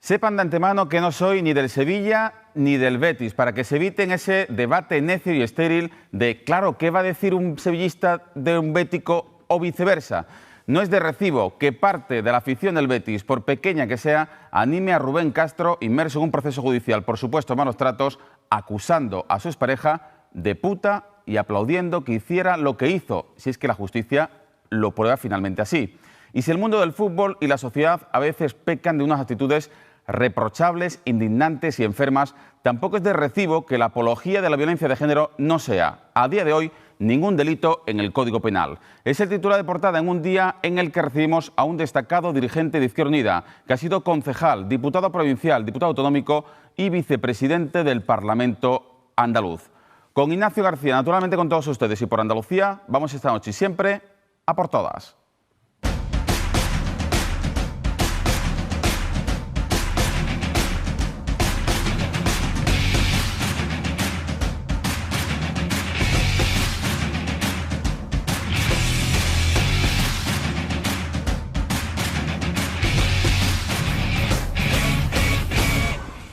Sepan de antemano que no soy ni del Sevilla ni del Betis, para que se eviten ese debate necio y estéril de, claro, ¿qué va a decir un sevillista de un bético o viceversa? No es de recibo que parte de la afición del Betis, por pequeña que sea, anime a Rubén Castro, inmerso en un proceso judicial por supuestos malos tratos, acusando a su expareja de puta y aplaudiendo que hiciera lo que hizo, si es que la justicia lo prueba finalmente así. Y si el mundo del fútbol y la sociedad a veces pecan de unas actitudes reprochables, indignantes y enfermas, tampoco es de recibo que la apología de la violencia de género no sea, a día de hoy, ningún delito en el Código Penal. Es el titular de portada en un día en el que recibimos a un destacado dirigente de Izquierda Unida, que ha sido concejal, diputado provincial, diputado autonómico y vicepresidente del Parlamento andaluz. Con Ignacio García, naturalmente con todos ustedes y por Andalucía, vamos esta noche y siempre a por todas.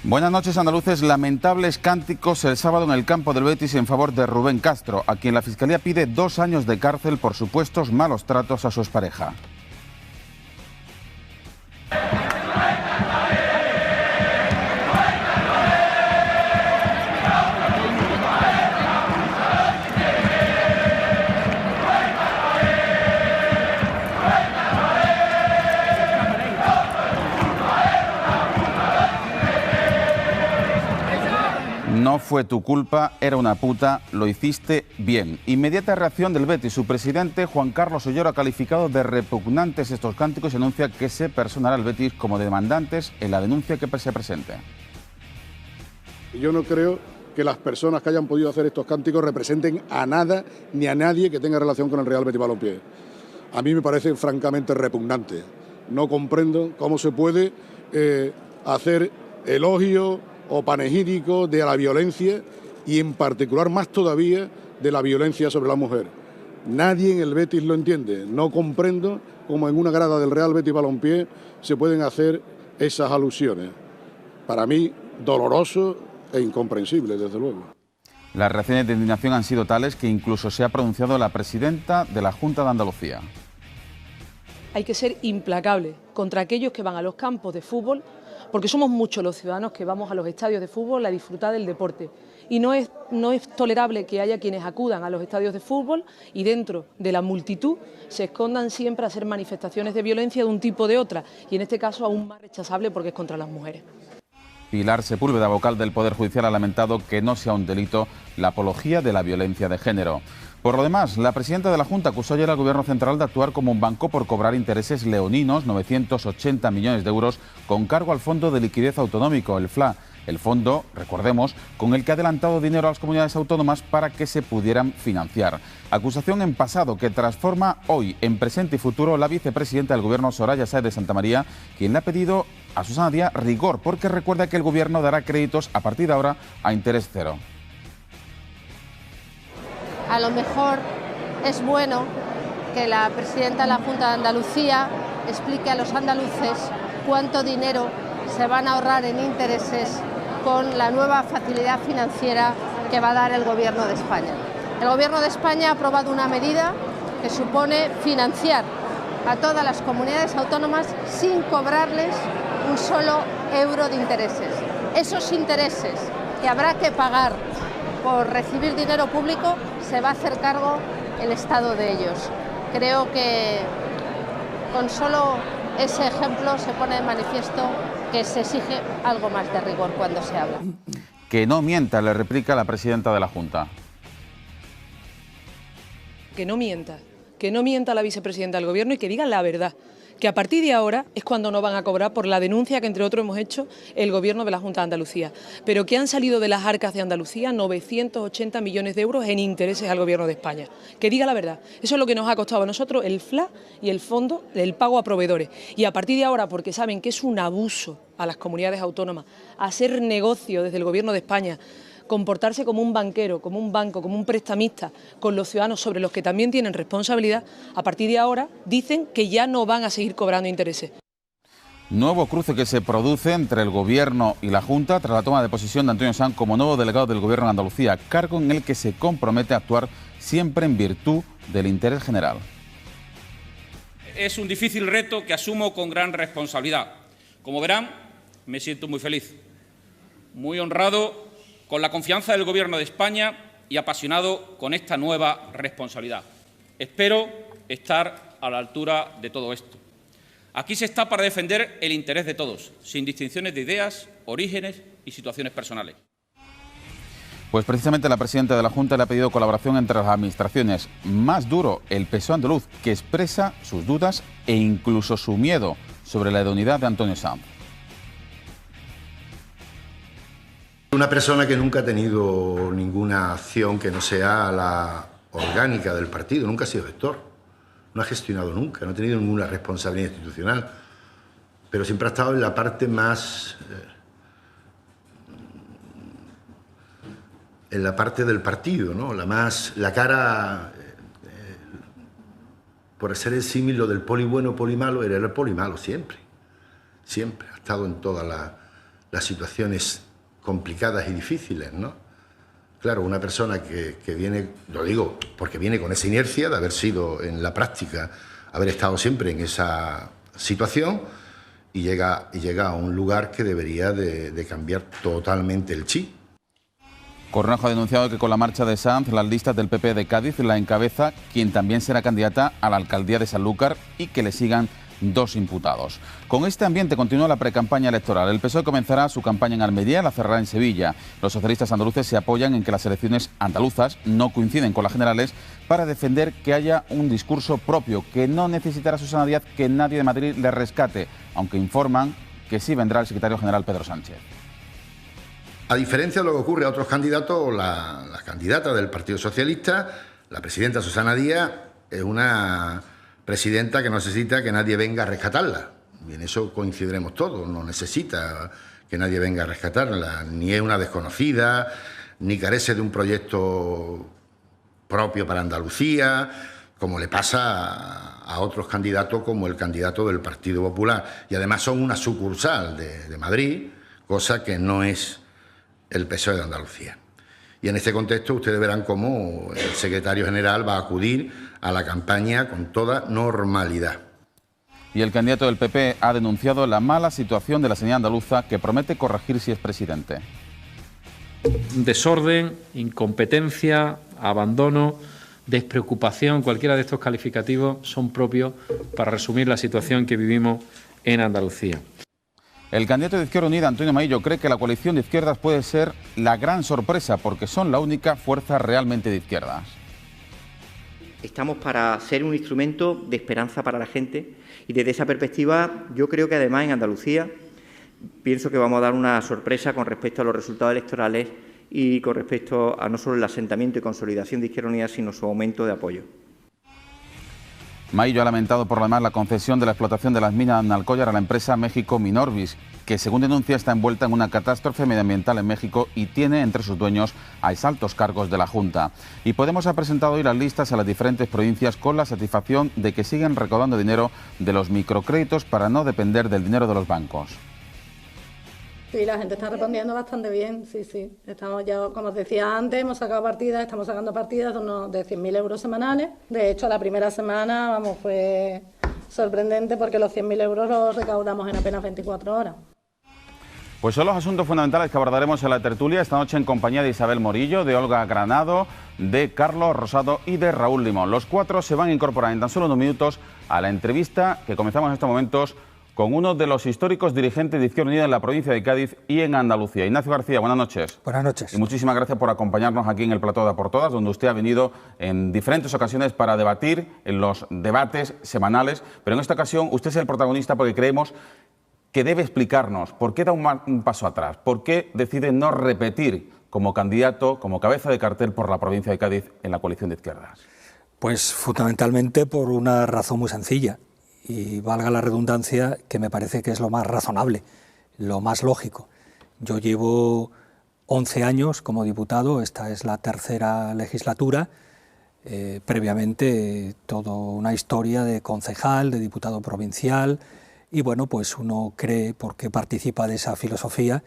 Buenas noches, andaluces. Lamentables cánticos el sábado en el campo del Betis en favor de Rubén Castro, a quien la Fiscalía pide 2 años de cárcel por supuestos malos tratos a su expareja. No fue tu culpa, era una puta, lo hiciste bien. Inmediata reacción del Betis. Su presidente, Juan Carlos Ollero, ha calificado de repugnantes estos cánticos y anuncia que se personará al Betis como demandantes en la denuncia que se presente. Yo no creo que las personas que hayan podido hacer estos cánticos representen a nada ni a nadie que tenga relación con el Real Betis Balompié. A mí me parece francamente repugnante. No comprendo cómo se puede hacer elogio o panegírico de la violencia y en particular más todavía de la violencia sobre la mujer. Nadie en el Betis lo entiende. No comprendo cómo en una grada del Real Betis Balompié se pueden hacer esas alusiones. Para mí, doloroso e incomprensible, desde luego. Las reacciones de indignación han sido tales que incluso se ha pronunciado la presidenta de la Junta de Andalucía. Hay que ser implacable contra aquellos que van a los campos de fútbol, porque somos muchos los ciudadanos que vamos a los estadios de fútbol a disfrutar del deporte. Y no es tolerable que haya quienes acudan a los estadios de fútbol y dentro de la multitud se escondan siempre a hacer manifestaciones de violencia de un tipo o de otra. Y en este caso aún más rechazable porque es contra las mujeres. Pilar Sepúlveda, vocal del Poder Judicial, ha lamentado que no sea un delito la apología de la violencia de género. Por lo demás, la presidenta de la Junta acusó ayer al Gobierno central de actuar como un banco por cobrar intereses leoninos, 980 millones de euros, con cargo al Fondo de Liquidez Autonómico, el FLA. El fondo, recordemos, con el que ha adelantado dinero a las comunidades autónomas para que se pudieran financiar. Acusación en pasado que transforma hoy en presente y futuro la vicepresidenta del Gobierno, Soraya Sáez de Santamaría, quien le ha pedido a Susana Díaz rigor, porque recuerda que el Gobierno dará créditos a partir de ahora a interés cero. A lo mejor es bueno que la presidenta de la Junta de Andalucía explique a los andaluces cuánto dinero se van a ahorrar en intereses con la nueva facilidad financiera que va a dar el Gobierno de España. El Gobierno de España ha aprobado una medida que supone financiar a todas las comunidades autónomas sin cobrarles un solo euro de intereses. Esos intereses que habrá que pagar por recibir dinero público, se va a hacer cargo el Estado de ellos. Creo que con solo ese ejemplo se pone de manifiesto que se exige algo más de rigor cuando se habla. Que no mienta, le replica la presidenta de la Junta. Que no mienta la vicepresidenta del Gobierno y que digan la verdad. Que a partir de ahora es cuando no van a cobrar por la denuncia que entre otros hemos hecho el Gobierno de la Junta de Andalucía, pero que han salido de las arcas de Andalucía 980 millones de euros en intereses al Gobierno de España. Que diga la verdad. Eso es lo que nos ha costado a nosotros el FLA y el Fondo del Pago a Proveedores. Y a partir de ahora, porque saben que es un abuso a las comunidades autónomas hacer negocio desde el Gobierno de España, comportarse como un banquero, como un banco, como un prestamista con los ciudadanos sobre los que también tienen responsabilidad, a partir de ahora dicen que ya no van a seguir cobrando intereses. Nuevo cruce que se produce entre el Gobierno y la Junta tras la toma de posesión de Antonio Sanz como nuevo delegado del Gobierno en Andalucía, cargo en el que se compromete a actuar siempre en virtud del interés general. Es un difícil reto que asumo con gran responsabilidad. Como verán, me siento muy feliz, muy honrado con la confianza del Gobierno de España y apasionado con esta nueva responsabilidad. Espero estar a la altura de todo esto. Aquí se está para defender el interés de todos, sin distinciones de ideas, orígenes y situaciones personales. Pues precisamente la presidenta de la Junta le ha pedido colaboración entre las administraciones. Más duro el PSOE andaluz, que expresa sus dudas e incluso su miedo sobre la idoneidad de Antonio Sanz. Una persona que nunca ha tenido ninguna acción que no sea la orgánica del partido, nunca ha sido gestor. No ha gestionado nunca, no ha tenido ninguna responsabilidad institucional, pero siempre ha estado en la parte más... en la parte del partido, ¿no? La cara... por hacer el símil, lo del poli bueno, poli malo, era el poli malo siempre. Siempre. Ha estado en todas las situaciones complicadas y difíciles, ¿no? Claro, una persona que viene, lo digo porque viene con esa inercia de haber sido en la práctica, haber estado siempre en esa situación y llega a un lugar que debería de cambiar totalmente el chip. Cornejo ha denunciado que con la marcha de Sanz, las listas del PP de Cádiz la encabeza quien también será candidata a la alcaldía de Sanlúcar y que le sigan 2 imputados. Con este ambiente continúa la precampaña electoral. El PSOE comenzará su campaña en Almería, la cerrará en Sevilla. Los socialistas andaluces se apoyan en que las elecciones andaluzas no coinciden con las generales para defender que haya un discurso propio, que no necesitará Susana Díaz que nadie de Madrid le rescate, aunque informan que sí vendrá el secretario general Pedro Sánchez. A diferencia de lo que ocurre a otros candidatos, la candidata del Partido Socialista, la presidenta Susana Díaz, es una presidenta que no necesita que nadie venga a rescatarla. Y en eso coincidiremos todos, no necesita que nadie venga a rescatarla, ni es una desconocida, ni carece de un proyecto propio para Andalucía, como le pasa a otros candidatos como el candidato del Partido Popular. Y además son una sucursal de Madrid, cosa que no es el PSOE de Andalucía. Y en este contexto ustedes verán cómo el secretario general va a acudir a la campaña con toda normalidad. Y el candidato del PP ha denunciado la mala situación de la sanidad andaluza que promete corregir si es presidente. Desorden, incompetencia, abandono, despreocupación, cualquiera de estos calificativos son propios para resumir la situación que vivimos en Andalucía. El candidato de Izquierda Unida, Antonio Maillo, cree que la coalición de izquierdas puede ser la gran sorpresa porque son la única fuerza realmente de izquierdas. Estamos para ser un instrumento de esperanza para la gente y desde esa perspectiva yo creo que además en Andalucía pienso que vamos a dar una sorpresa con respecto a los resultados electorales y con respecto a no solo el asentamiento y consolidación de Izquierda Unida, sino su aumento de apoyo. Maillo ha lamentado por lo demás la concesión de la explotación de las minas de Alcollar a la empresa México Minorbis, que según denuncia está envuelta en una catástrofe medioambiental en México y tiene entre sus dueños a altos cargos de la Junta. Y Podemos ha presentado hoy las listas a las diferentes provincias con la satisfacción de que siguen recaudando dinero de los microcréditos para no depender del dinero de los bancos. Sí, la gente está respondiendo bastante bien, sí. Estamos ya, como os decía antes, hemos sacado partidas, estamos sacando partidas de 100.000 euros semanales. De hecho, la primera semana, fue sorprendente porque los 100.000 euros los recaudamos en apenas 24 horas. Pues son los asuntos fundamentales que abordaremos en la tertulia esta noche en compañía de Isabel Morillo, de Olga Granado, de Carlos Rosado y de Raúl Limón. Los 4 se van a incorporar en tan solo unos minutos a la entrevista que comenzamos en estos momentos con uno de los históricos dirigentes de Izquierda Unida en la provincia de Cádiz y en Andalucía. Ignacio García, buenas noches. Buenas noches. Y muchísimas gracias por acompañarnos aquí en el plató de A por Todas, donde usted ha venido en diferentes ocasiones para debatir en los debates semanales, pero en esta ocasión usted es el protagonista porque creemos que debe explicarnos por qué da un paso atrás, por qué decide no repetir como candidato, como cabeza de cartel por la provincia de Cádiz en la coalición de izquierdas. Pues fundamentalmente por una razón muy sencilla. Y valga la redundancia, que me parece que es lo más razonable, lo más lógico. Yo llevo 11 años como diputado, esta es la tercera legislatura, previamente toda una historia de concejal, de diputado provincial y bueno, pues uno cree, porque participa de esa filosofía,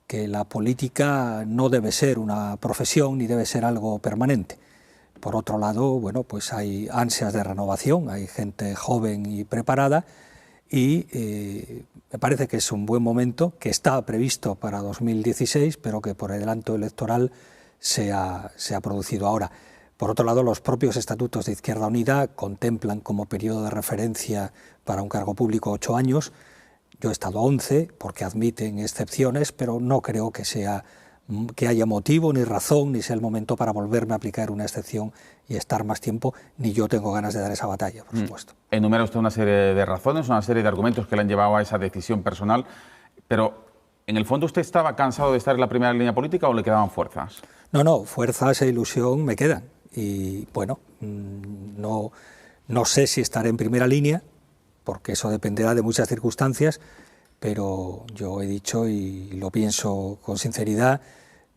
que la política no debe ser una profesión ni debe ser algo permanente. Por otro lado, bueno, pues hay ansias de renovación, hay gente joven y preparada, y me parece que es un buen momento, que está previsto para 2016, pero que por adelanto electoral se ha producido ahora. Por otro lado, los propios estatutos de Izquierda Unida contemplan como periodo de referencia para un cargo público 8 años. Yo he estado 11 porque admiten excepciones, pero no creo que haya motivo ni razón ni sea el momento para volverme a aplicar una excepción y estar más tiempo, ni yo tengo ganas de dar esa batalla, por supuesto. Enumera usted una serie de razones, una serie de argumentos que le han llevado a esa decisión personal, pero ¿en el fondo usted estaba cansado de estar en la primera línea política o le quedaban fuerzas? No, fuerzas e ilusión me quedan. Y bueno, no sé si estaré en primera línea, porque eso dependerá de muchas circunstancias, pero yo he dicho y lo pienso con sinceridad,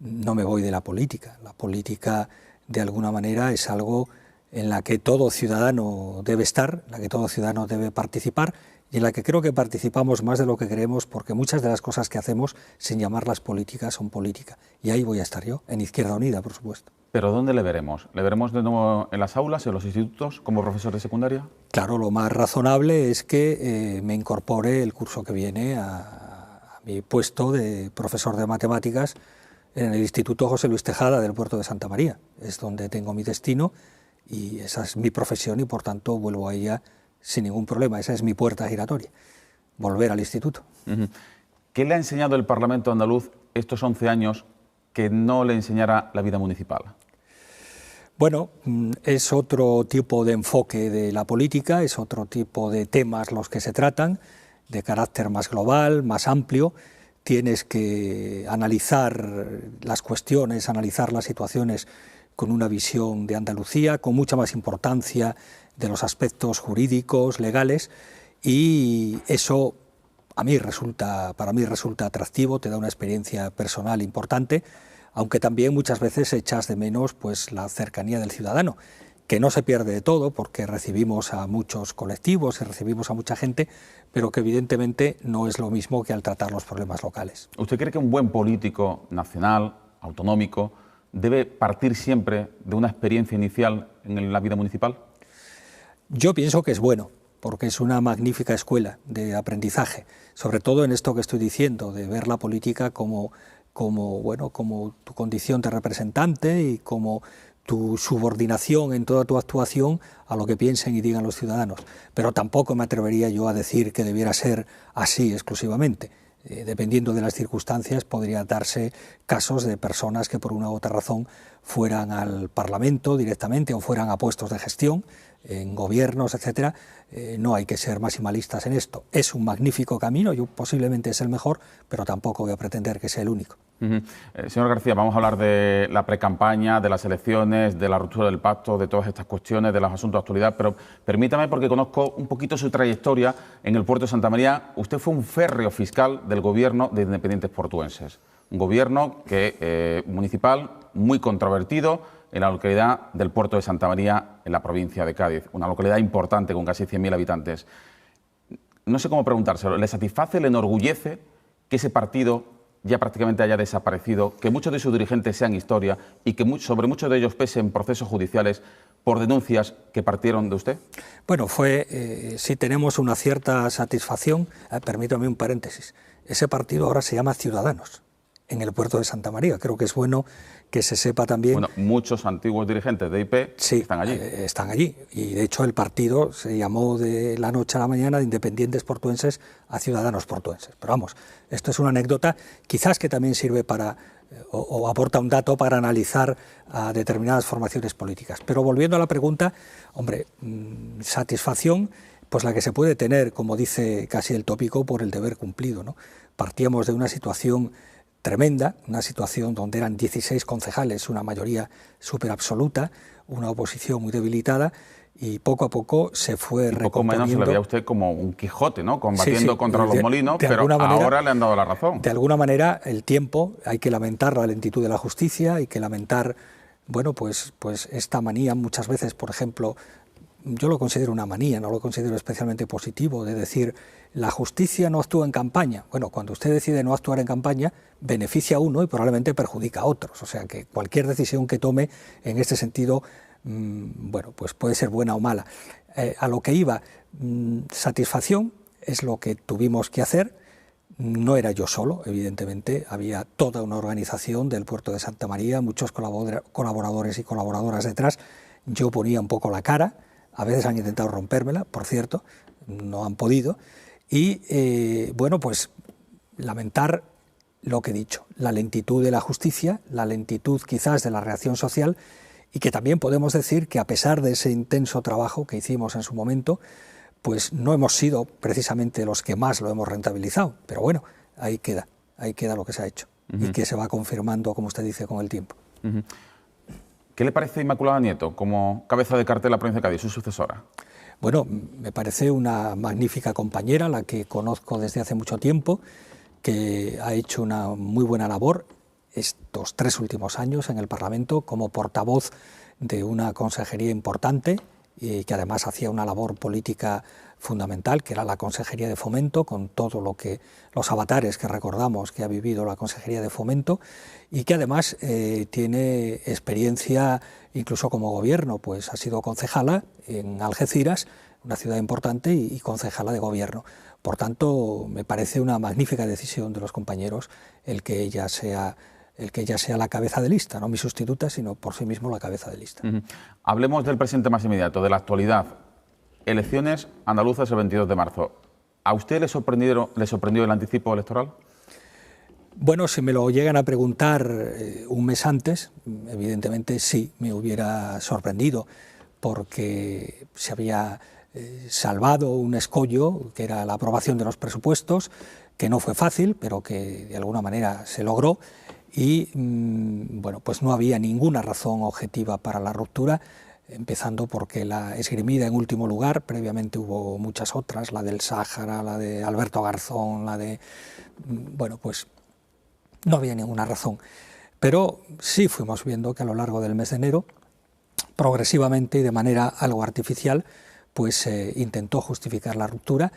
no me voy de la política. La política, de alguna manera, es algo en la que todo ciudadano debe estar, en la que todo ciudadano debe participar, y en la que creo que participamos más de lo que creemos, porque muchas de las cosas que hacemos, sin llamarlas políticas, son política. Y ahí voy a estar yo, en Izquierda Unida, por supuesto. ¿Pero dónde le veremos? ¿Le veremos de nuevo en las aulas, en los institutos, como profesor de secundaria? Claro, lo más razonable es que me incorpore el curso que viene a mi puesto de profesor de matemáticas en el Instituto José Luis Tejada del Puerto de Santa María. Es donde tengo mi destino y esa es mi profesión y por tanto vuelvo a ella sin ningún problema. Esa es mi puerta giratoria, volver al instituto. ¿Qué le ha enseñado el Parlamento andaluz estos 11 años que no le enseñara la vida municipal? Bueno, es otro tipo de enfoque de la política, es otro tipo de temas los que se tratan, de carácter más global, más amplio. Tienes que analizar las cuestiones, analizar las situaciones con una visión de Andalucía, con mucha más importancia de los aspectos jurídicos, legales, y eso para mí resulta atractivo, te da una experiencia personal importante, aunque también muchas veces echas de menos pues, la cercanía del ciudadano, que no se pierde de todo porque recibimos a muchos colectivos y recibimos a mucha gente, pero que evidentemente no es lo mismo que al tratar los problemas locales. ¿Usted cree que un buen político nacional, autonómico, debe partir siempre de una experiencia inicial en la vida municipal? Yo pienso que es bueno, porque es una magnífica escuela de aprendizaje, sobre todo en esto que estoy diciendo, de ver la política como tu condición de representante y como tu subordinación en toda tu actuación a lo que piensen y digan los ciudadanos. Pero tampoco me atrevería yo a decir que debiera ser así exclusivamente. Dependiendo de las circunstancias, podría darse casos de personas que por una u otra razón fueran al Parlamento directamente o fueran a puestos de gestión, en gobiernos, etcétera. No hay que ser maximalistas en esto. Es un magnífico camino, yo posiblemente es el mejor, pero tampoco voy a pretender que sea el único. Señor García, vamos a hablar de la precampaña, de las elecciones, de la ruptura del pacto, de todas estas cuestiones, de los asuntos de actualidad, pero permítame, porque conozco un poquito su trayectoria en el puerto de Santa María. Usted fue un férreo fiscal del gobierno de Independientes Portuenses, un gobierno municipal muy controvertido en la localidad del puerto de Santa María, en la provincia de Cádiz, una localidad importante con casi 100.000 habitantes. No sé cómo preguntárselo, ¿le satisface, le enorgullece que ese partido ya prácticamente haya desaparecido, que muchos de sus dirigentes sean historia y que sobre muchos de ellos pesen procesos judiciales por denuncias que partieron de usted? Bueno, sí tenemos una cierta satisfacción. Permítame un paréntesis. Ese partido ahora se llama Ciudadanos, en el puerto de Santa María. Creo que es bueno que se sepa también. Bueno, muchos antiguos dirigentes de IP están allí. Están allí. Y de hecho el partido se llamó de la noche a la mañana de Independientes Portuenses a Ciudadanos Portuenses. Pero vamos, esto es una anécdota, quizás que también sirve para, o aporta un dato para analizar a determinadas formaciones políticas. Pero volviendo a la pregunta, hombre, satisfacción, pues la que se puede tener, como dice casi el tópico, por el deber cumplido, ¿no? Partíamos de una situación tremenda, una situación donde eran 16 concejales, una mayoría súper absoluta, una oposición muy debilitada, y poco a poco se fue recomponiendo. Poco menos se le veía a usted como un Quijote, ¿no? Combatiendo contra los molinos, pero ahora le han dado la razón. De alguna manera, el tiempo, hay que lamentar la lentitud de la justicia, hay que lamentar, bueno, pues esta manía muchas veces, por ejemplo, yo lo considero una manía, no lo considero especialmente positivo, de decir, la justicia no actúa en campaña. Bueno, cuando usted decide no actuar en campaña, beneficia a uno y probablemente perjudica a otros. O sea que cualquier decisión que tome en este sentido, bueno, pues puede ser buena o mala. A lo que iba, satisfacción es lo que tuvimos que hacer. No era yo solo, evidentemente, había toda una organización del puerto de Santa María, muchos colaboradores y colaboradoras detrás. Yo ponía un poco la cara, a veces han intentado rompérmela, por cierto, no han podido, y bueno, pues lamentar lo que he dicho, la lentitud de la justicia, la lentitud quizás de la reacción social, y que también podemos decir que a pesar de ese intenso trabajo que hicimos en su momento, pues no hemos sido precisamente los que más lo hemos rentabilizado, pero bueno, ahí queda lo que se ha hecho y que se va confirmando, como usted dice, con el tiempo. ¿Qué le parece Inmaculada Nieto como cabeza de cartel de la provincia de Cádiz, su sucesora? Bueno, me parece una magnífica compañera, la que conozco desde hace mucho tiempo, que ha hecho una muy buena labor estos 3 últimos años en el Parlamento como portavoz de una consejería importante, y que además hacía una labor política fundamental, que era la Consejería de Fomento, con todo lo que los avatares que recordamos que ha vivido la Consejería de Fomento, y que además tiene experiencia incluso como gobierno, pues ha sido concejala en Algeciras, una ciudad importante, y concejala de gobierno. Por tanto, me parece una magnífica decisión de los compañeros el que ella sea la cabeza de lista, no mi sustituta, sino por sí mismo la cabeza de lista. Hablemos del presente más inmediato, de la actualidad. Elecciones andaluzas el 22 de marzo. ¿A usted le sorprendió el anticipo electoral? Bueno, si me lo llegan a preguntar un mes antes, evidentemente sí, me hubiera sorprendido, porque se había salvado un escollo, que era la aprobación de los presupuestos, que no fue fácil, pero que de alguna manera se logró. Y bueno, pues no había ninguna razón objetiva para la ruptura, empezando porque la esgrimida en último lugar, previamente hubo muchas otras, la del Sáhara, la de Alberto Garzón, la de... bueno, pues no había ninguna razón. Pero sí fuimos viendo que a lo largo del mes de enero, progresivamente y de manera algo artificial, pues se intentó justificar la ruptura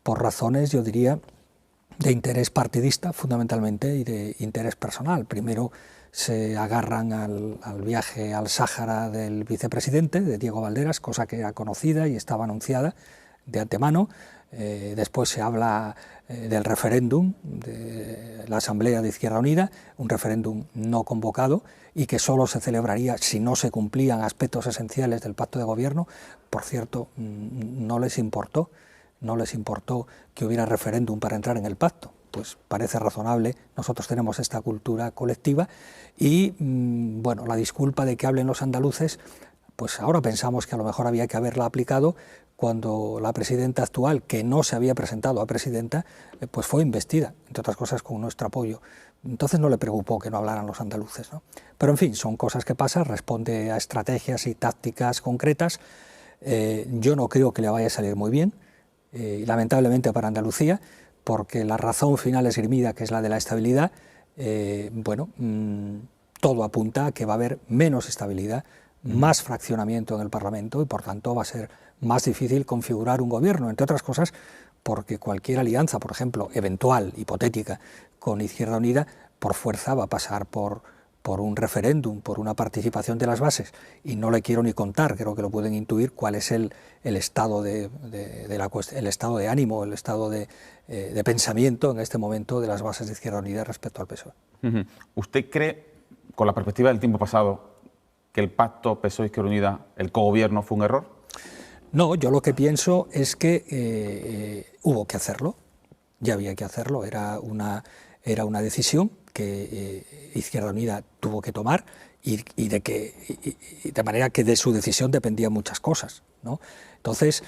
por razones, yo diría, de interés partidista fundamentalmente y de interés personal. Primero se agarran al viaje al Sáhara del vicepresidente, de Diego Valderas, cosa que era conocida y estaba anunciada de antemano. Después se habla del referéndum de la Asamblea de Izquierda Unida, un referéndum no convocado y que solo se celebraría si no se cumplían aspectos esenciales del pacto de gobierno. Por cierto, no les importó que hubiera referéndum para entrar en el pacto. Pues parece razonable, nosotros tenemos esta cultura colectiva y, bueno, la disculpa de que hablen los andaluces, pues ahora pensamos que a lo mejor había que haberla aplicado cuando la presidenta actual, que no se había presentado a presidenta, pues fue investida, entre otras cosas con nuestro apoyo. Entonces no le preocupó que no hablaran los andaluces, ¿no? Pero en fin, son cosas que pasan, responde a estrategias y tácticas concretas. Yo no creo que le vaya a salir muy bien, lamentablemente para Andalucía, porque la razón final esgrimida, que es la de la estabilidad, bueno, todo apunta a que va a haber menos estabilidad, más fraccionamiento en el Parlamento y por tanto va a ser más difícil configurar un gobierno, entre otras cosas porque cualquier alianza, por ejemplo, eventual, hipotética, con Izquierda Unida, por fuerza va a pasar por un referéndum, por una participación de las bases, y no le quiero ni contar, creo que lo pueden intuir, cuál es el estado el estado de ánimo, el estado de pensamiento en este momento de las bases de Izquierda Unida respecto al PSOE. ¿Usted cree, con la perspectiva del tiempo pasado, que el pacto PSOE-Izquierda Unida, el cogobierno, fue un error? No, yo lo que pienso es que hubo que hacerlo, ya había que hacerlo, era una decisión que Izquierda Unida tuvo que tomar y de manera que de su decisión dependían muchas cosas, ¿no? Entonces,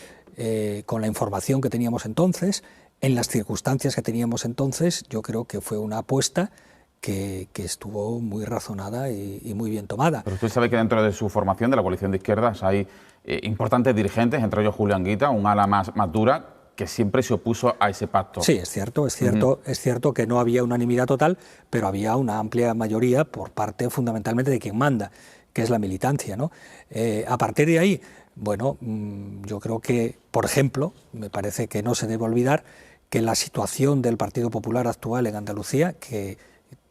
con la información que teníamos entonces, en las circunstancias que teníamos entonces, yo creo que fue una apuesta que estuvo muy razonada y muy bien tomada. Pero usted sabe que dentro de su formación, de la coalición de izquierdas, hay importantes dirigentes, entre ellos Julio Anguita, un ala más dura, que siempre se opuso a ese pacto. Sí, es cierto que no había unanimidad total, pero había una amplia mayoría por parte fundamentalmente de quien manda, que es la militancia, ¿no? A partir de ahí, Bueno, yo creo que, por ejemplo, me parece que no se debe olvidar que la situación del Partido Popular actual en Andalucía, que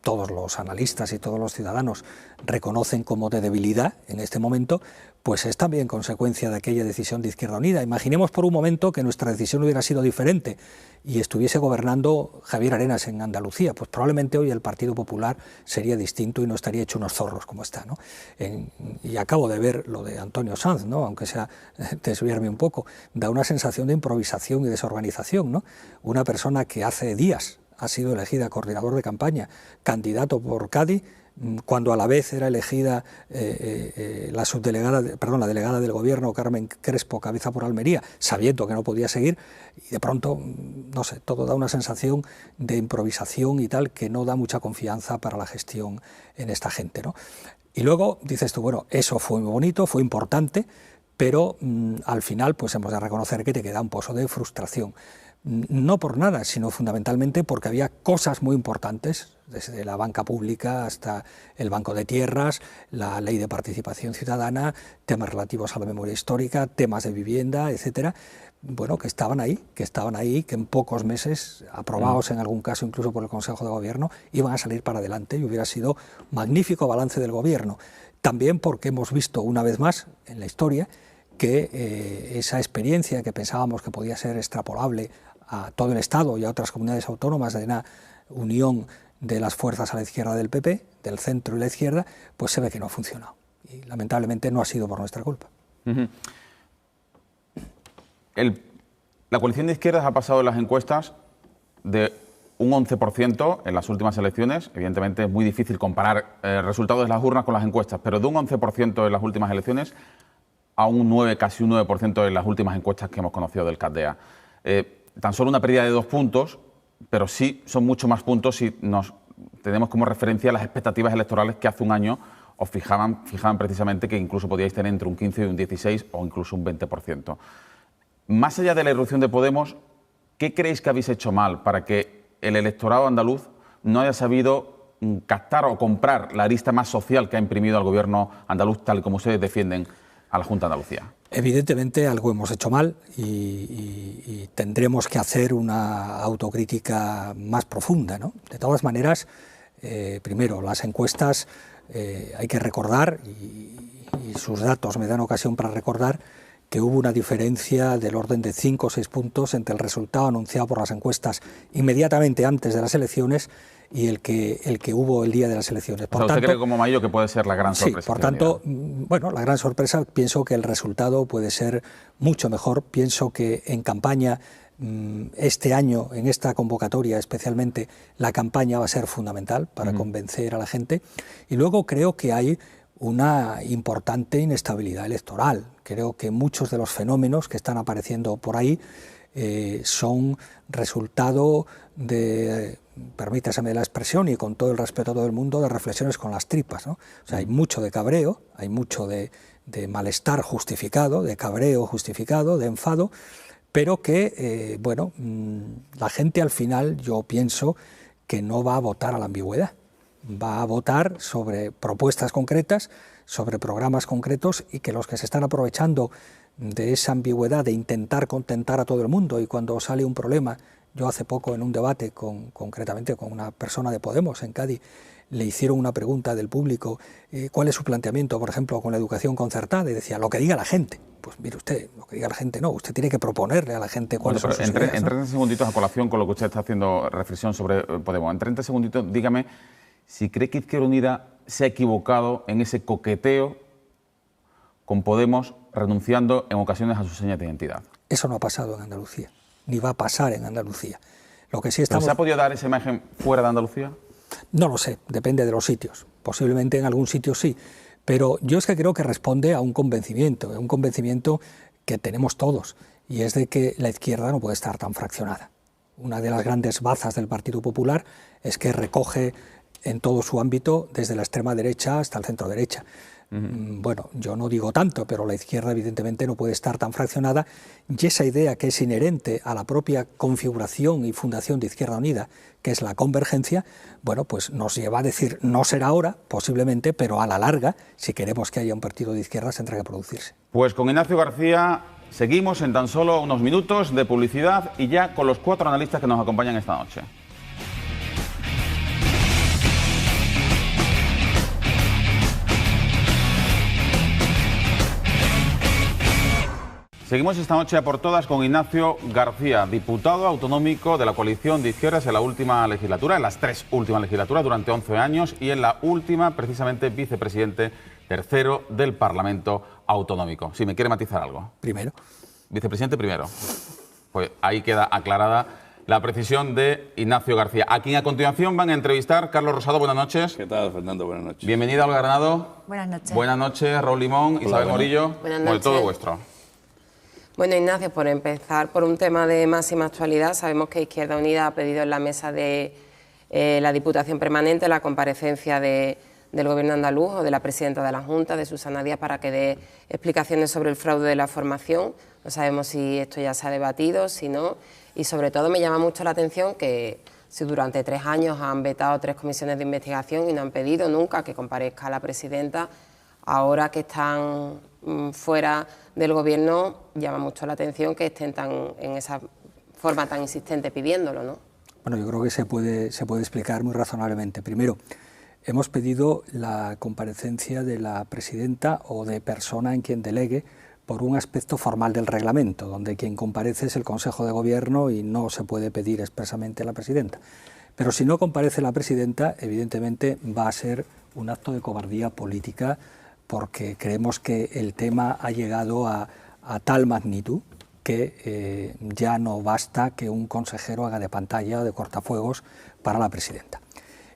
todos los analistas y todos los ciudadanos reconocen como de debilidad en este momento, pues es también consecuencia de aquella decisión de Izquierda Unida. Imaginemos por un momento que nuestra decisión hubiera sido diferente y estuviese gobernando Javier Arenas en Andalucía, pues probablemente hoy el Partido Popular sería distinto y no estaría hecho unos zorros como está, ¿no? Y acabo de ver lo de Antonio Sanz, ¿no? Aunque sea desviarme un poco, da una sensación de improvisación y desorganización, ¿no? Una persona que hace días ha sido elegida coordinador de campaña, candidato por Cádiz, cuando a la vez era elegida la delegada del Gobierno, Carmen Crespo, cabeza por Almería, sabiendo que no podía seguir, y de pronto, no sé, todo da una sensación de improvisación y tal, que no da mucha confianza para la gestión en esta gente, ¿no? Y luego dices tú, bueno, eso fue muy bonito, fue importante, pero al final pues hemos de reconocer que te queda un pozo de frustración. No por nada, sino fundamentalmente porque había cosas muy importantes, desde la banca pública hasta el Banco de Tierras, la Ley de Participación Ciudadana, temas relativos a la memoria histórica, temas de vivienda, etcétera, bueno, que estaban ahí, que en pocos meses, aprobados en algún caso incluso por el Consejo de Gobierno, iban a salir para adelante y hubiera sido magnífico balance del Gobierno. También porque hemos visto una vez más en la historia que esa experiencia que pensábamos que podía ser extrapolable a todo el Estado y a otras comunidades autónomas de una unión de las fuerzas a la izquierda del PP, del centro y la izquierda, pues se ve que no ha funcionado. Y lamentablemente no ha sido por nuestra culpa. La coalición de izquierdas ha pasado en las encuestas de un 11% en las últimas elecciones. Evidentemente es muy difícil comparar resultados de las urnas con las encuestas, pero de un 11% en las últimas elecciones a un 9, casi un 9% en las últimas encuestas que hemos conocido del CADEA. Tan solo una pérdida de 2 puntos, pero sí son muchos más puntos si nos tenemos como referencia las expectativas electorales que hace un año os fijaban precisamente que incluso podíais tener entre un 15 y un 16 o incluso un 20%. Más allá de la irrupción de Podemos, ¿qué creéis que habéis hecho mal para que el electorado andaluz no haya sabido captar o comprar la arista más social que ha imprimido al gobierno andaluz, tal como ustedes defienden a la Junta de Andalucía? Evidentemente algo hemos hecho mal y tendremos que hacer una autocrítica más profunda, ¿no? De todas maneras, primero, las encuestas hay que recordar, y sus datos me dan ocasión para recordar, que hubo una diferencia del orden de 5 o 6 puntos entre el resultado anunciado por las encuestas inmediatamente antes de las elecciones y el que hubo el día de las elecciones. Por tanto, ¿usted cree como Mayo que puede ser la gran sorpresa? Sí, por tanto, bueno, la gran sorpresa, pienso que el resultado puede ser mucho mejor. Pienso que en campaña, este año, en esta convocatoria especialmente, la campaña va a ser fundamental para convencer a la gente. Y luego creo que hay una importante inestabilidad electoral. Creo que muchos de los fenómenos que están apareciendo por ahí son resultado de, permítaseme la expresión y con todo el respeto a todo el mundo, de reflexiones con las tripas, ¿no? O sea, hay mucho de cabreo, hay mucho de malestar justificado, de cabreo justificado, de enfado, pero que, bueno, la gente al final, yo pienso que no va a votar a la ambigüedad. Va a votar sobre propuestas concretas, sobre programas concretos, y que los que se están aprovechando de esa ambigüedad de intentar contentar a todo el mundo, y cuando sale un problema, yo hace poco en un debate concretamente con una persona de Podemos en Cádiz, le hicieron una pregunta del público, ¿cuál es su planteamiento, por ejemplo, con la educación concertada? Y decía, lo que diga la gente. Pues mire usted, lo que diga la gente no, usted tiene que proponerle a la gente cuáles son sus ideas, ¿no? En 30 segunditos a colación con lo que usted está haciendo reflexión sobre Podemos, en 30 segunditos dígame si cree que Izquierda Unida se ha equivocado en ese coqueteo con Podemos, renunciando en ocasiones a sus señas de identidad. Eso no ha pasado en Andalucía, ni va a pasar en Andalucía. Lo que sí estamos... ¿Pero se ha podido dar esa imagen fuera de Andalucía? No lo sé, depende de los sitios. Posiblemente en algún sitio sí, pero yo es que creo que responde a un convencimiento que tenemos todos, y es de que la izquierda no puede estar tan fraccionada. Una de las grandes bazas del Partido Popular es que recoge en todo su ámbito, desde la extrema derecha hasta el centro derecha. Bueno, yo no digo tanto, pero la izquierda evidentemente no puede estar tan fraccionada, y esa idea que es inherente a la propia configuración y fundación de Izquierda Unida, que es la convergencia, bueno, pues nos lleva a decir, no será ahora, posiblemente, pero a la larga, si queremos que haya un partido de izquierdas, tendrá que producirse. Pues con Ignacio García seguimos en tan solo unos minutos de publicidad y ya con los 4 analistas que nos acompañan esta noche. Seguimos esta noche a por todas con Ignacio García, diputado autonómico de la coalición de izquierdas en la última legislatura, en las 3 últimas legislaturas durante 11 años y en la última precisamente vicepresidente tercero del Parlamento Autonómico. Si me quiere matizar algo. Primero. Vicepresidente primero. Pues ahí queda aclarada la precisión de Ignacio García, a quien a continuación van a entrevistar Carlos Rosado. Buenas noches. ¿Qué tal, Fernando? Buenas noches. Bienvenida, Olga Granado. Buenas noches. Buenas noches, Raúl Limón, Isabel Morillo. Buenas noches. Todo vuestro. Bueno, Ignacio, por empezar por un tema de máxima actualidad, sabemos que Izquierda Unida ha pedido en la mesa de la Diputación Permanente la comparecencia del Gobierno andaluz o de la Presidenta de la Junta, de Susana Díaz, para que dé explicaciones sobre el fraude de la formación. No sabemos si esto ya se ha debatido, si no, y sobre todo me llama mucho la atención que si durante 3 años han vetado 3 comisiones de investigación y no han pedido nunca que comparezca la Presidenta, ahora que están fuera del Gobierno, llama mucho la atención que estén en esa forma tan insistente pidiéndolo, ¿no? Bueno, yo creo que se puede explicar muy razonablemente. Primero, hemos pedido la comparecencia de la Presidenta o de persona en quien delegue por un aspecto formal del reglamento, donde quien comparece es el Consejo de Gobierno y no se puede pedir expresamente a la Presidenta. Pero si no comparece la Presidenta, evidentemente va a ser un acto de cobardía política, porque creemos que el tema ha llegado a tal magnitud que ya no basta que un consejero haga de pantalla o de cortafuegos para la Presidenta.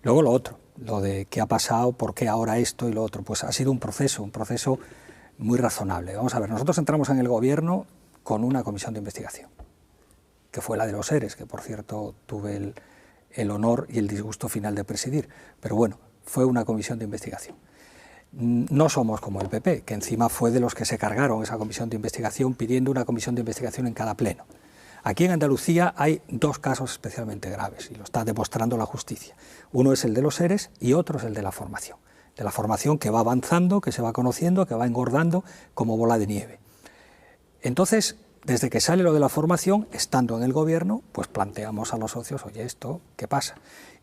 Luego lo otro, lo de qué ha pasado, por qué ahora esto y lo otro, pues ha sido un proceso muy razonable. Vamos a ver, nosotros entramos en el Gobierno con una comisión de investigación, que fue la de los ERES, que por cierto tuve el honor y el disgusto final de presidir, pero bueno, fue una comisión de investigación. No somos como el PP, que encima fue de los que se cargaron esa comisión de investigación pidiendo una comisión de investigación en cada pleno. Aquí en Andalucía hay 2 casos especialmente graves y lo está demostrando la justicia. Uno es el de los ERES y otro es el de la formación. De la formación que va avanzando, que se va conociendo, que va engordando como bola de nieve. Entonces, desde que sale lo de la formación, estando en el Gobierno, pues planteamos a los socios, oye, ¿esto qué pasa?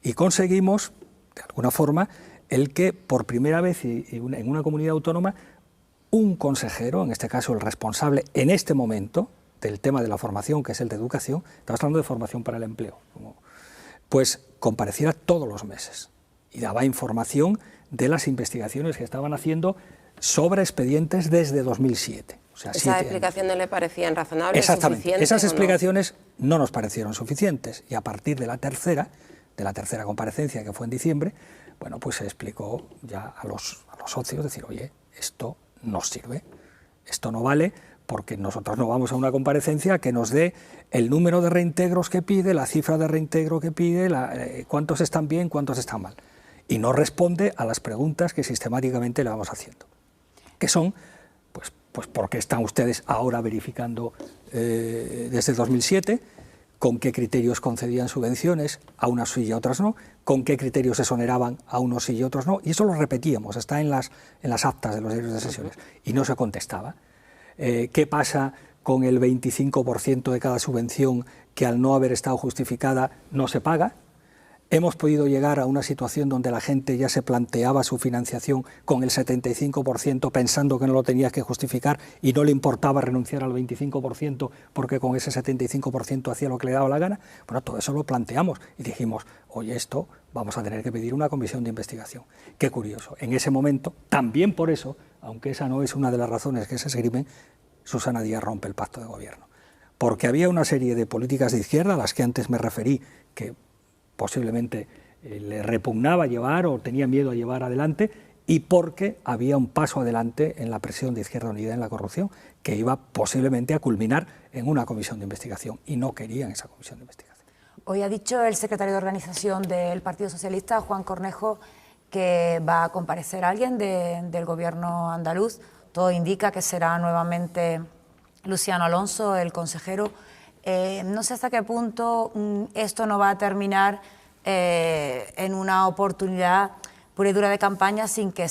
Y conseguimos, de alguna forma, el que por primera vez en una comunidad autónoma un consejero, en este caso el responsable en este momento del tema de la formación, que es el de educación, estamos hablando de formación para el empleo, pues compareciera todos los meses y daba información de las investigaciones que estaban haciendo sobre expedientes desde 2007. O sea, ¿Esas explicaciones le parecían razonables? Exactamente. ¿Suficientes? Esas explicaciones no nos parecieron suficientes y a partir de la tercera comparecencia, que fue en diciembre, bueno, pues se explicó ya a los socios, decir, oye, esto no sirve, esto no vale, porque nosotros no vamos a una comparecencia que nos dé el número de reintegros que pide, la cifra de reintegro que pide, cuántos están bien, cuántos están mal, y no responde a las preguntas que sistemáticamente le vamos haciendo, que son, pues ¿por qué están ustedes ahora verificando desde el 2007? ¿Con qué criterios concedían subvenciones? A unas sí y a otras no. ¿Con qué criterios exoneraban? A unos sí y a otros no. Y eso lo repetíamos, está en las actas de los diarios de sesiones. Y no se contestaba. ¿Qué pasa con el 25% de cada subvención que al no haber estado justificada no se paga? Hemos podido llegar a una situación donde la gente ya se planteaba su financiación con el 75% pensando que no lo tenías que justificar y no le importaba renunciar al 25% porque con ese 75% hacía lo que le daba la gana. Bueno, todo eso lo planteamos y dijimos, oye, esto vamos a tener que pedir una comisión de investigación. Qué curioso, en ese momento, también por eso, aunque esa no es una de las razones que se esgrimen, Susana Díaz rompe el pacto de gobierno. Porque había una serie de políticas de izquierda, a las que antes me referí, que posiblemente le repugnaba llevar o tenía miedo a llevar adelante, y porque había un paso adelante en la presión de Izquierda Unida en la corrupción, que iba posiblemente a culminar en una comisión de investigación, y no querían esa comisión de investigación. Hoy ha dicho el secretario de Organización del Partido Socialista, Juan Cornejo, que va a comparecer alguien del Gobierno andaluz. Todo indica que será nuevamente Luciano Alonso, el consejero. No sé hasta qué punto esto no va a terminar en una oportunidad pura y dura de campaña sin que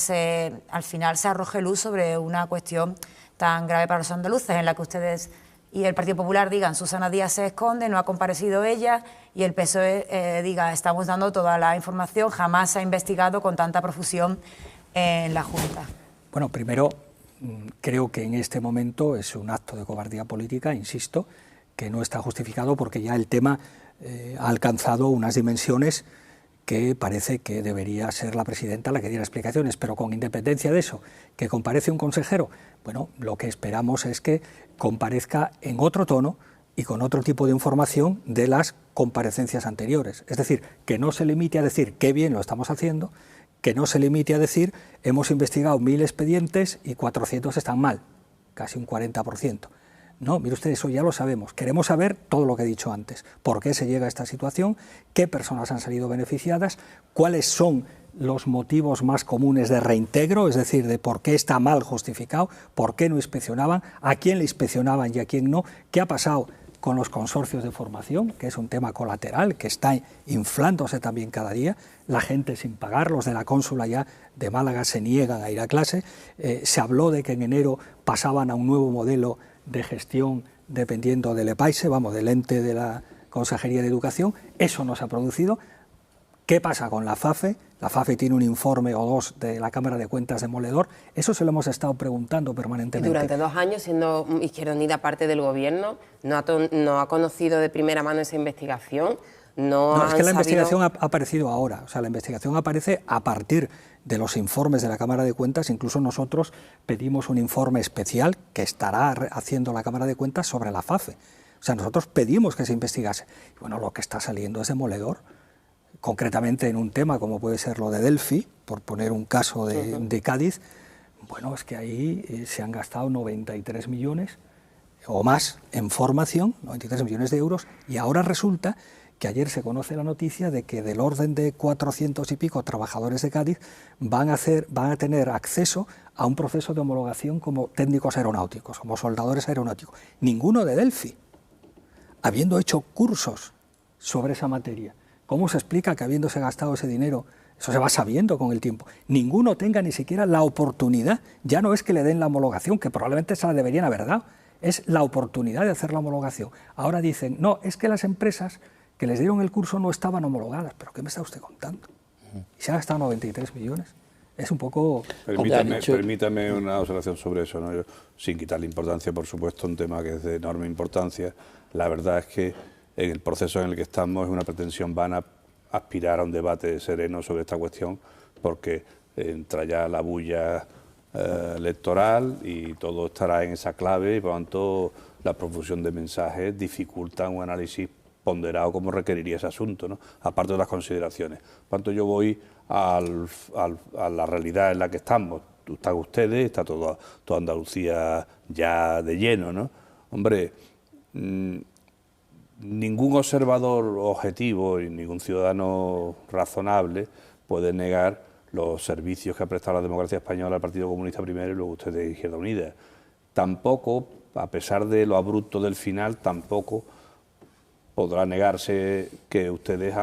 al final se arroje luz sobre una cuestión tan grave para los andaluces, en la que ustedes y el Partido Popular digan Susana Díaz se esconde, no ha comparecido ella, y el PSOE diga estamos dando toda la información, jamás se ha investigado con tanta profusión en la Junta. Bueno, primero, creo que en este momento es un acto de cobardía política, insisto, que no está justificado porque ya el tema ha alcanzado unas dimensiones que parece que debería ser la presidenta la que diera explicaciones, pero con independencia de eso, que comparece un consejero, bueno, lo que esperamos es que comparezca en otro tono y con otro tipo de información de las comparecencias anteriores. Es decir, que no se limite a decir qué bien lo estamos haciendo, que no se limite a decir hemos investigado 1000 expedientes y 400 están mal, casi un 40%. No, mire usted, eso ya lo sabemos. Queremos saber todo lo que he dicho antes. ¿Por qué se llega a esta situación? ¿Qué personas han salido beneficiadas? ¿Cuáles son los motivos más comunes de reintegro? Es decir, de por qué está mal justificado, por qué no inspeccionaban, a quién le inspeccionaban y a quién no, qué ha pasado con los consorcios de formación, que es un tema colateral, que está inflándose también cada día, la gente sin pagar, los de la cónsula ya de Málaga se niegan a ir a clase, se habló de que en enero pasaban a un nuevo modelo de gestión dependiendo del EPAISE, vamos, del ente de la Consejería de Educación, eso no se ha producido. ¿Qué pasa con la FAFE? La FAFE tiene un informe o dos de la Cámara de Cuentas demoledor, eso se lo hemos estado preguntando permanentemente. Y durante 2 años, siendo Izquierda Unida parte del Gobierno, ¿no ha conocido de primera mano esa investigación? No, es que la investigación ha aparecido ahora, o sea, la investigación aparece a partir de los informes de la Cámara de Cuentas. Incluso nosotros pedimos un informe especial que estará haciendo la Cámara de Cuentas sobre la FAFE. O sea, nosotros pedimos que se investigase. Y bueno, lo que está saliendo es demoledor, concretamente en un tema como puede ser lo de Delphi, por poner un caso de Cádiz. Bueno, es que ahí se han gastado 93 millones o más en formación, 93 millones de euros, y ahora resulta que ayer se conoce la noticia de que del orden de 400 y pico trabajadores de Cádiz van a tener acceso a un proceso de homologación como técnicos aeronáuticos, como soldadores aeronáuticos. Ninguno de Delphi, habiendo hecho cursos sobre esa materia. ¿Cómo se explica que habiéndose gastado ese dinero, eso se va sabiendo con el tiempo, ninguno tenga ni siquiera la oportunidad? Ya no es que le den la homologación, que probablemente se la deberían haber dado, es la oportunidad de hacer la homologación. Ahora dicen, no, es que las empresas que les dieron el curso no estaban homologadas. ¿Pero qué me está usted contando? ¿Y se han gastado 93 millones? Es un poco... Permítame una observación sobre eso, ¿no? Yo, sin quitarle importancia, por supuesto, un tema que es de enorme importancia. La verdad es que en el proceso en el que estamos es una pretensión vana aspirar a un debate sereno sobre esta cuestión, porque entra ya la bulla electoral y todo estará en esa clave, y por lo tanto la profusión de mensajes dificulta un análisis ponderado como requeriría ese asunto, ¿no? Aparte de las consideraciones. Por tanto, yo voy a la realidad en la que estamos. Están ustedes, está toda Andalucía ya de lleno, ¿no? Hombre, ningún observador objetivo y ningún ciudadano razonable puede negar los servicios que ha prestado la democracia española al Partido Comunista primero y luego ustedes de Izquierda Unida. Tampoco, a pesar de lo abrupto del final, tampoco podrá negarse que ustedes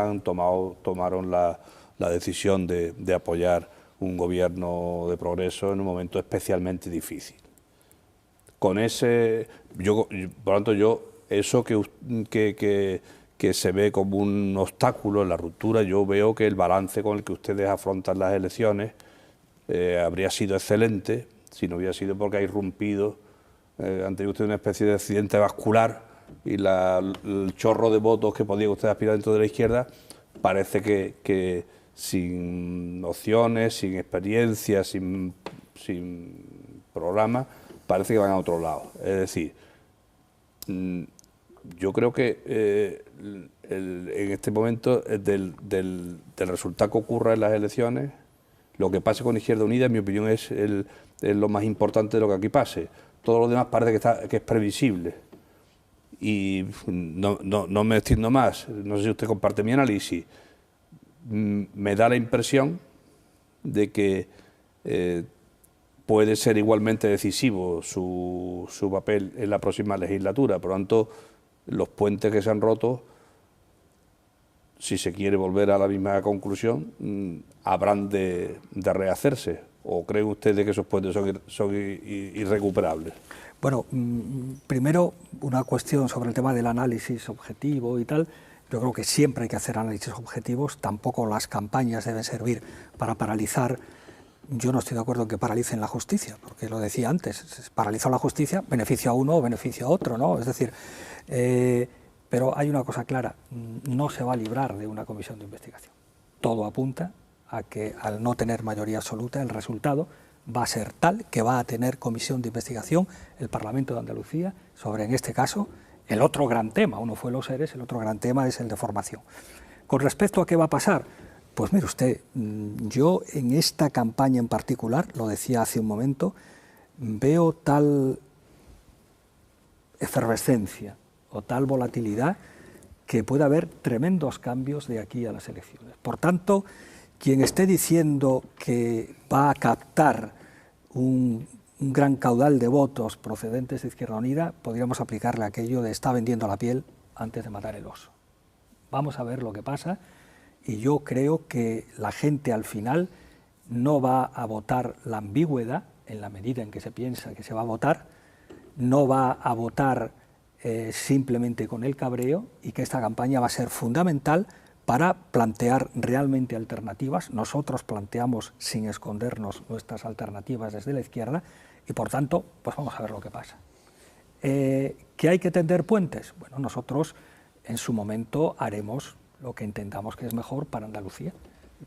tomaron la decisión de apoyar un gobierno de progreso en un momento especialmente difícil. Con ese, por lo tanto, eso que se ve como un obstáculo en la ruptura, yo veo que el balance con el que ustedes afrontan las elecciones habría sido excelente si no hubiera sido porque ha irrumpido, han tenido ustedes una especie de accidente vascular, y el chorro de votos que podía usted aspirar dentro de la izquierda parece que sin opciones, sin experiencia, sin programa, parece que van a otro lado. Es decir, yo creo que en este momento del resultado que ocurra en las elecciones, lo que pase con Izquierda Unida, en mi opinión, es lo más importante de lo que aquí pase. Todo lo demás parece que es previsible. Y no me extiendo más, no sé si usted comparte mi análisis. Me da la impresión de que puede ser igualmente decisivo su papel en la próxima legislatura. Por lo tanto, los puentes que se han roto, si se quiere volver a la misma conclusión, habrán de rehacerse. ¿O creen ustedes que esos puentes son irrecuperables? Bueno, primero una cuestión sobre el tema del análisis objetivo y tal. Yo creo que siempre hay que hacer análisis objetivos, tampoco las campañas deben servir para paralizar. Yo no estoy de acuerdo en que paralicen la justicia, porque lo decía antes, paraliza la justicia, beneficia a uno o beneficia a otro, ¿no? Es decir, pero hay una cosa clara, no se va a librar de una comisión de investigación. Todo apunta a que al no tener mayoría absoluta el resultado va a ser tal que va a tener comisión de investigación el Parlamento de Andalucía sobre, en este caso, el otro gran tema. Uno fue los ERES, el otro gran tema es el de formación. Con respecto a qué va a pasar, pues mire usted, yo en esta campaña en particular, lo decía hace un momento, veo tal efervescencia o tal volatilidad que puede haber tremendos cambios de aquí a las elecciones. Por tanto, quien esté diciendo que va a captar un gran caudal de votos procedentes de Izquierda Unida, podríamos aplicarle aquello de está vendiendo la piel antes de matar el oso. Vamos a ver lo que pasa y yo creo que la gente al final no va a votar la ambigüedad en la medida en que se piensa que se va a votar, no va a votar simplemente con el cabreo y que esta campaña va a ser fundamental para plantear realmente alternativas. Nosotros planteamos sin escondernos nuestras alternativas desde la izquierda y por tanto, pues vamos a ver lo que pasa. ¿Que hay que tender puentes? Bueno, nosotros en su momento haremos lo que entendamos que es mejor para Andalucía,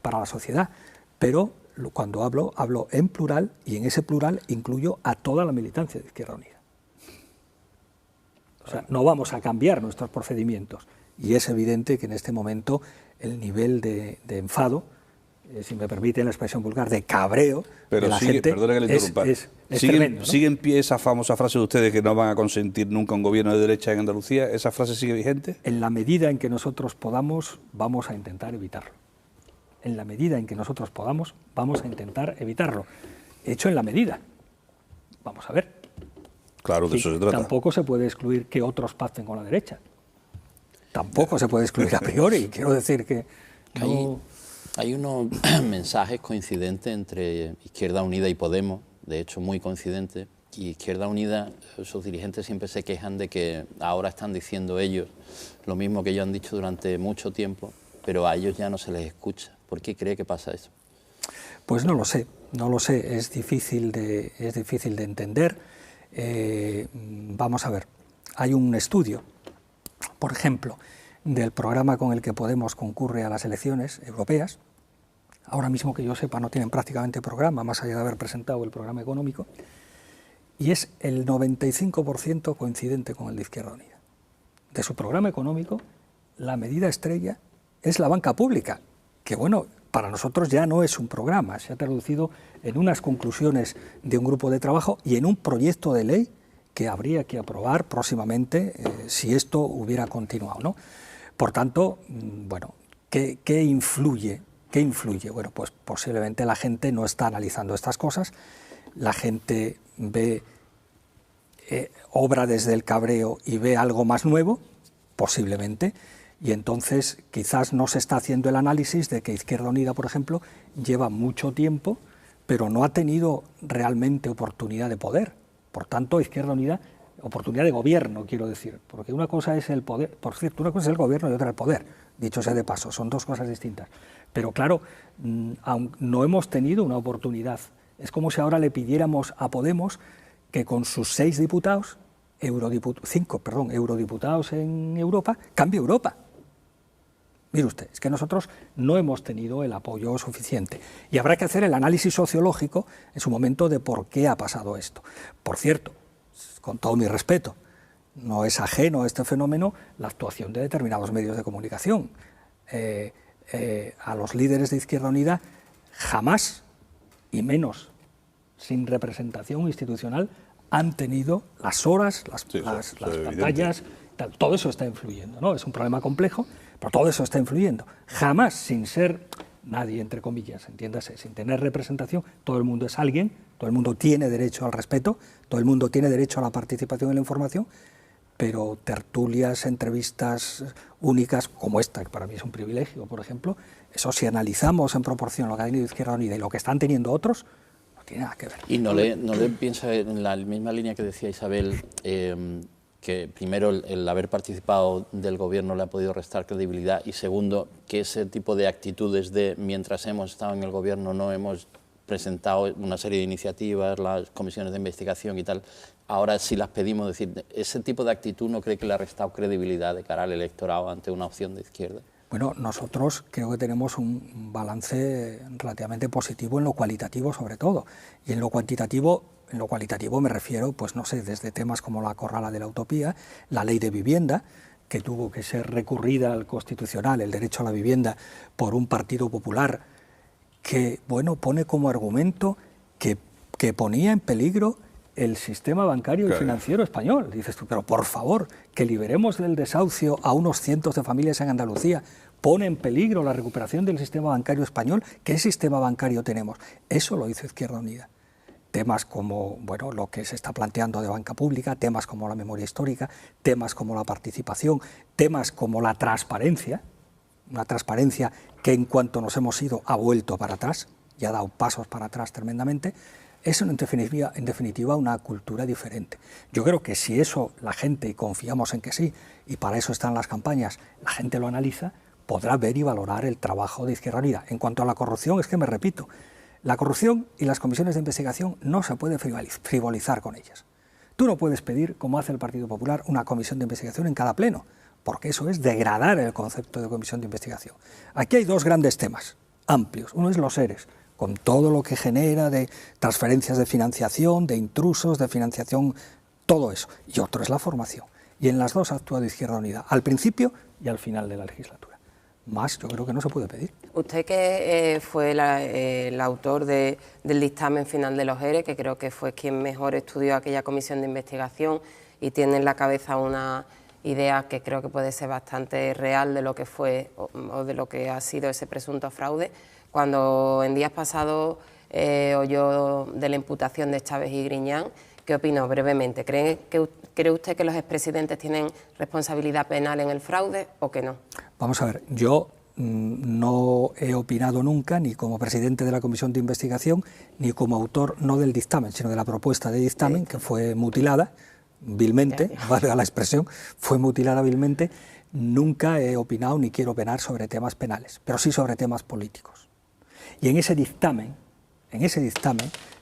para la sociedad, pero cuando hablo en plural y en ese plural incluyo a toda la militancia de Izquierda Unida. O sea, no vamos a cambiar nuestros procedimientos. Y es evidente que en este momento el nivel de enfado, si me permiten la expresión vulgar, de cabreo de la gente perdone que le interrumpa. es tremendo, ¿no? ¿Sigue en pie esa famosa frase de ustedes que no van a consentir nunca un gobierno de derecha en Andalucía? ¿Esa frase sigue vigente? En la medida en que nosotros podamos, vamos a intentar evitarlo. En la medida en que nosotros podamos, vamos a intentar evitarlo. Hecho en la medida. Vamos a ver. Claro, de eso se trata. Tampoco se puede excluir que otros pacten con la derecha. Tampoco se puede excluir a priori. Quiero decir que hay unos mensajes coincidentes entre Izquierda Unida y Podemos, de hecho muy coincidentes, y Izquierda Unida, sus dirigentes siempre se quejan de que ahora están diciendo ellos lo mismo que ellos han dicho durante mucho tiempo, pero a ellos ya no se les escucha. ¿Por qué cree que pasa eso? Pues no lo sé, es difícil de entender. Vamos a ver, hay un estudio, por ejemplo, del programa con el que Podemos concurre a las elecciones europeas. Ahora mismo que yo sepa no tienen prácticamente programa, más allá de haber presentado el programa económico, y es el 95% coincidente con el de Izquierda Unida. De su programa económico, la medida estrella es la banca pública, que bueno, para nosotros ya no es un programa, se ha traducido en unas conclusiones de un grupo de trabajo y en un proyecto de ley que habría que aprobar próximamente si esto hubiera continuado, ¿no? Por tanto, bueno, ¿qué influye? ¿Qué influye? Bueno, pues posiblemente la gente no está analizando estas cosas, la gente ve, obra desde el cabreo y ve algo más nuevo, posiblemente, y entonces quizás no se está haciendo el análisis de que Izquierda Unida, por ejemplo, lleva mucho tiempo, pero no ha tenido realmente oportunidad de poder. Por tanto, Izquierda Unida, oportunidad de gobierno, quiero decir, porque una cosa es el poder, por cierto, una cosa es el gobierno y otra el poder, dicho sea de paso, son dos cosas distintas. Pero claro, aún no hemos tenido una oportunidad. Es como si ahora le pidiéramos a Podemos que con sus 6 diputados, 5 eurodiputados en Europa, cambie Europa. Mire usted, es que nosotros no hemos tenido el apoyo suficiente y habrá que hacer el análisis sociológico en su momento de por qué ha pasado esto. Por cierto, con todo mi respeto, no es ajeno a este fenómeno la actuación de determinados medios de comunicación. A los líderes de Izquierda Unida jamás, y menos sin representación institucional, han tenido las horas, las pantallas, tal, todo eso está influyendo, ¿no? Es un problema complejo, pero todo eso está influyendo. Jamás sin ser nadie, entre comillas, entiéndase, sin tener representación, todo el mundo es alguien, todo el mundo tiene derecho al respeto, todo el mundo tiene derecho a la participación en la información, pero tertulias, entrevistas únicas como esta, que para mí es un privilegio, por ejemplo, eso si analizamos en proporción lo que ha tenido Izquierda Unida y lo que están teniendo otros, no tiene nada que ver. ¿Y no le piensa en la misma línea que decía Isabel, que primero el haber participado del Gobierno le ha podido restar credibilidad y segundo, que ese tipo de actitudes de mientras hemos estado en el Gobierno no hemos presentado una serie de iniciativas, las comisiones de investigación y tal, ahora sí las pedimos, decir, ese tipo de actitud no cree que le ha restado credibilidad de cara al electorado ante una opción de izquierda? Bueno, nosotros creo que tenemos un balance relativamente positivo en lo cualitativo sobre todo, y en lo cualitativo me refiero, pues no sé, desde temas como la corrala de la utopía, la ley de vivienda, que tuvo que ser recurrida al Constitucional, el derecho a la vivienda, por un Partido Popular que, bueno, pone como argumento que ponía en peligro el sistema bancario y financiero español. Dices tú, pero por favor, que liberemos del desahucio a unos cientos de familias en Andalucía, pone en peligro la recuperación del sistema bancario español. ¿Qué sistema bancario tenemos? Eso lo hizo Izquierda Unida. Temas como, bueno, lo que se está planteando de banca pública, temas como la memoria histórica, temas como la participación, temas como la transparencia, una transparencia que en cuanto nos hemos ido ha vuelto para atrás y ha dado pasos para atrás tremendamente. Es en definitiva una cultura diferente. Yo creo que si eso la gente, y confiamos en que sí, y para eso están las campañas, la gente lo analiza, podrá ver y valorar el trabajo de Izquierda Unida. En cuanto a la corrupción, es que me repito, la corrupción y las comisiones de investigación no se puede frivolizar con ellas. Tú no puedes pedir, como hace el Partido Popular, una comisión de investigación en cada pleno, porque eso es degradar el concepto de comisión de investigación. Aquí hay dos grandes temas amplios. Uno es los ERES, con todo lo que genera de transferencias de financiación, de intrusos, de financiación, todo eso. Y otro es la formación. Y en las dos ha actuado Izquierda Unida, al principio y al final de la legislatura. Más yo creo que no se puede pedir. Usted que fue el autor del dictamen final de los ERE, que creo que fue quien mejor estudió aquella comisión de investigación y tiene en la cabeza una idea que creo que puede ser bastante real de lo que fue o de lo que ha sido ese presunto fraude. Cuando en días pasados oyó de la imputación de Chávez y Griñán, ¿qué opinó brevemente? ¿Cree usted que los expresidentes tienen responsabilidad penal en el fraude o que no? Vamos a ver, yo no he opinado nunca, ni como presidente de la comisión de investigación, ni como autor, no del dictamen, sino de la propuesta de dictamen, que fue mutilada vilmente, valga la expresión, fue mutilada vilmente. Nunca he opinado ni quiero opinar sobre temas penales, pero sí sobre temas políticos. Y en ese dictamen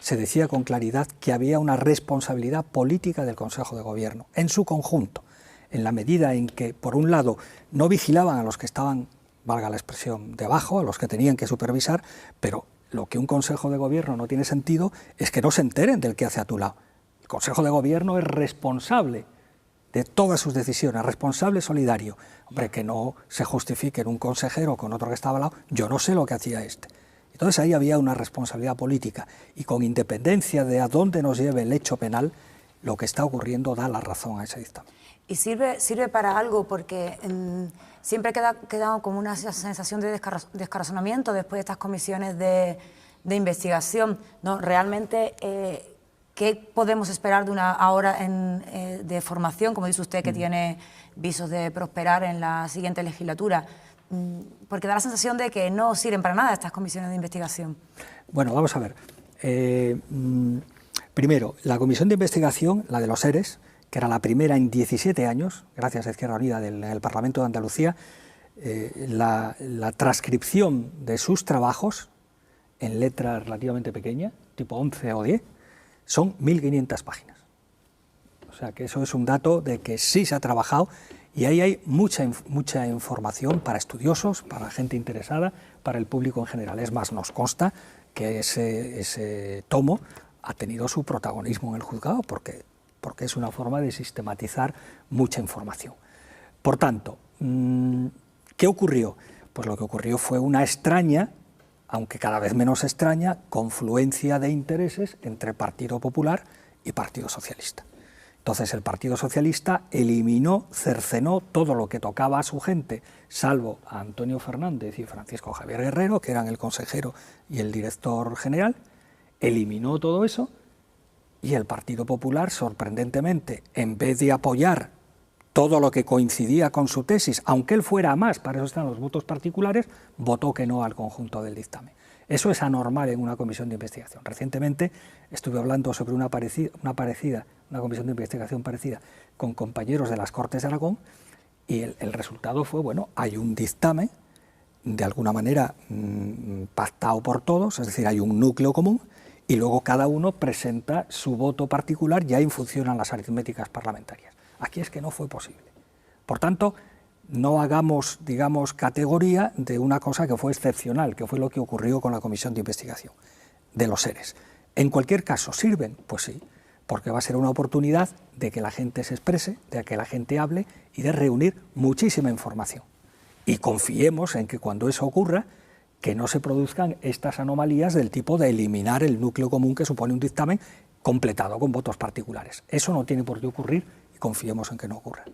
se decía con claridad que había una responsabilidad política del Consejo de Gobierno, en su conjunto, en la medida en que, por un lado, no vigilaban a los que estaban, valga la expresión, debajo, a los que tenían que supervisar, pero lo que un Consejo de Gobierno no tiene sentido es que no se enteren del que hace a tu lado. El Consejo de Gobierno es responsable de todas sus decisiones, responsable solidario. Hombre, que no se justifique en un consejero con otro que estaba al lado, yo no sé lo que hacía este. Entonces ahí había una responsabilidad política y con independencia de a dónde nos lleve el hecho penal, lo que está ocurriendo da la razón a ese dictamen. Y sirve para algo porque siempre queda como una sensación de descorazonamiento después de estas comisiones de investigación, ¿no? Realmente, ¿qué podemos esperar de una hora de formación, como dice usted, que tiene visos de prosperar en la siguiente legislatura? Porque da la sensación de que no sirven para nada estas comisiones de investigación. Bueno, vamos a ver. Primero, la comisión de investigación, la de los ERES, que era la primera en 17 años, gracias a Izquierda Unida del Parlamento de Andalucía, la transcripción de sus trabajos en letra relativamente pequeña, tipo 11 o 10, son 1.500 páginas. O sea que eso es un dato de que sí se ha trabajado y ahí hay mucha información para estudiosos, para gente interesada, para el público en general. Es más, nos consta que ese tomo ha tenido su protagonismo en el juzgado porque es una forma de sistematizar mucha información. Por tanto, ¿qué ocurrió? Pues lo que ocurrió fue una extraña, aunque cada vez menos extraña, confluencia de intereses entre Partido Popular y Partido Socialista. Entonces el Partido Socialista eliminó, cercenó todo lo que tocaba a su gente, salvo a Antonio Fernández y Francisco Javier Guerrero, que eran el consejero y el director general, eliminó todo eso, y el Partido Popular, sorprendentemente, en vez de apoyar todo lo que coincidía con su tesis, aunque él fuera a más, para eso están los votos particulares, votó que no al conjunto del dictamen. Eso es anormal en una comisión de investigación. Recientemente estuve hablando sobre una comisión de investigación parecida con compañeros de las Cortes de Aragón, y el resultado fue, bueno, hay un dictamen, de alguna manera pactado por todos, es decir, hay un núcleo común, y luego cada uno presenta su voto particular, y ahí funcionan las aritméticas parlamentarias. Aquí es que no fue posible. Por tanto, no hagamos, digamos, categoría de una cosa que fue excepcional, que fue lo que ocurrió con la comisión de investigación de los seres. En cualquier caso, ¿sirven? Pues sí, porque va a ser una oportunidad de que la gente se exprese, de que la gente hable y de reunir muchísima información. Y confiemos en que cuando eso ocurra, que no se produzcan estas anomalías del tipo de eliminar el núcleo común que supone un dictamen completado con votos particulares. Eso no tiene por qué ocurrir y confiemos en que no ocurra.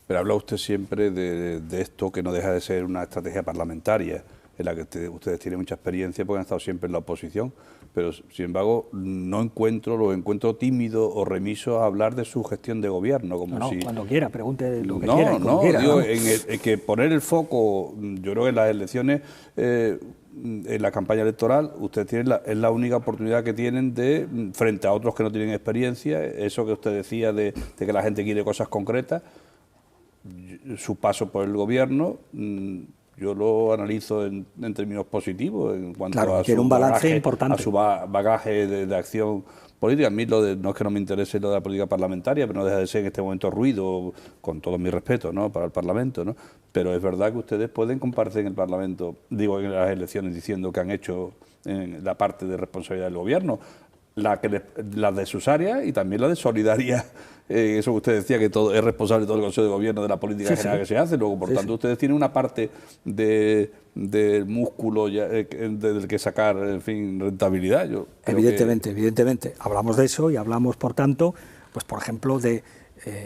Pero habla usted siempre de esto que no deja de ser una estrategia parlamentaria, en la que ustedes tienen mucha experiencia porque han estado siempre en la oposición, pero sin embargo lo encuentro tímido o remiso a hablar de su gestión de gobierno. Como no, si... cuando quiera, pregunte lo que quiera. Digo, en que poner el foco, yo creo que en las elecciones, en la campaña electoral, ustedes tienen es la única oportunidad que tienen de, frente a otros que no tienen experiencia, eso que usted decía de que la gente quiere cosas concretas. Su paso por el gobierno, yo lo analizo en términos positivos en cuanto a su balance importante, a su bagaje de acción política. A mí no es que no me interese lo de la política parlamentaria, pero no deja de ser en este momento ruido, con todo mi respeto, ¿no?, para el Parlamento, ¿no? Pero es verdad que ustedes pueden comparecer en el Parlamento, digo, en las elecciones, diciendo que han hecho en la parte de responsabilidad del gobierno, la de sus áreas y también la de solidaria. Eso que usted decía, que todo es responsable de todo el Consejo de Gobierno de la política general que se hace. Luego, por tanto, ustedes tienen una parte del músculo del que sacar, en fin, rentabilidad. Evidentemente. Hablamos de eso y hablamos, por tanto, pues por ejemplo,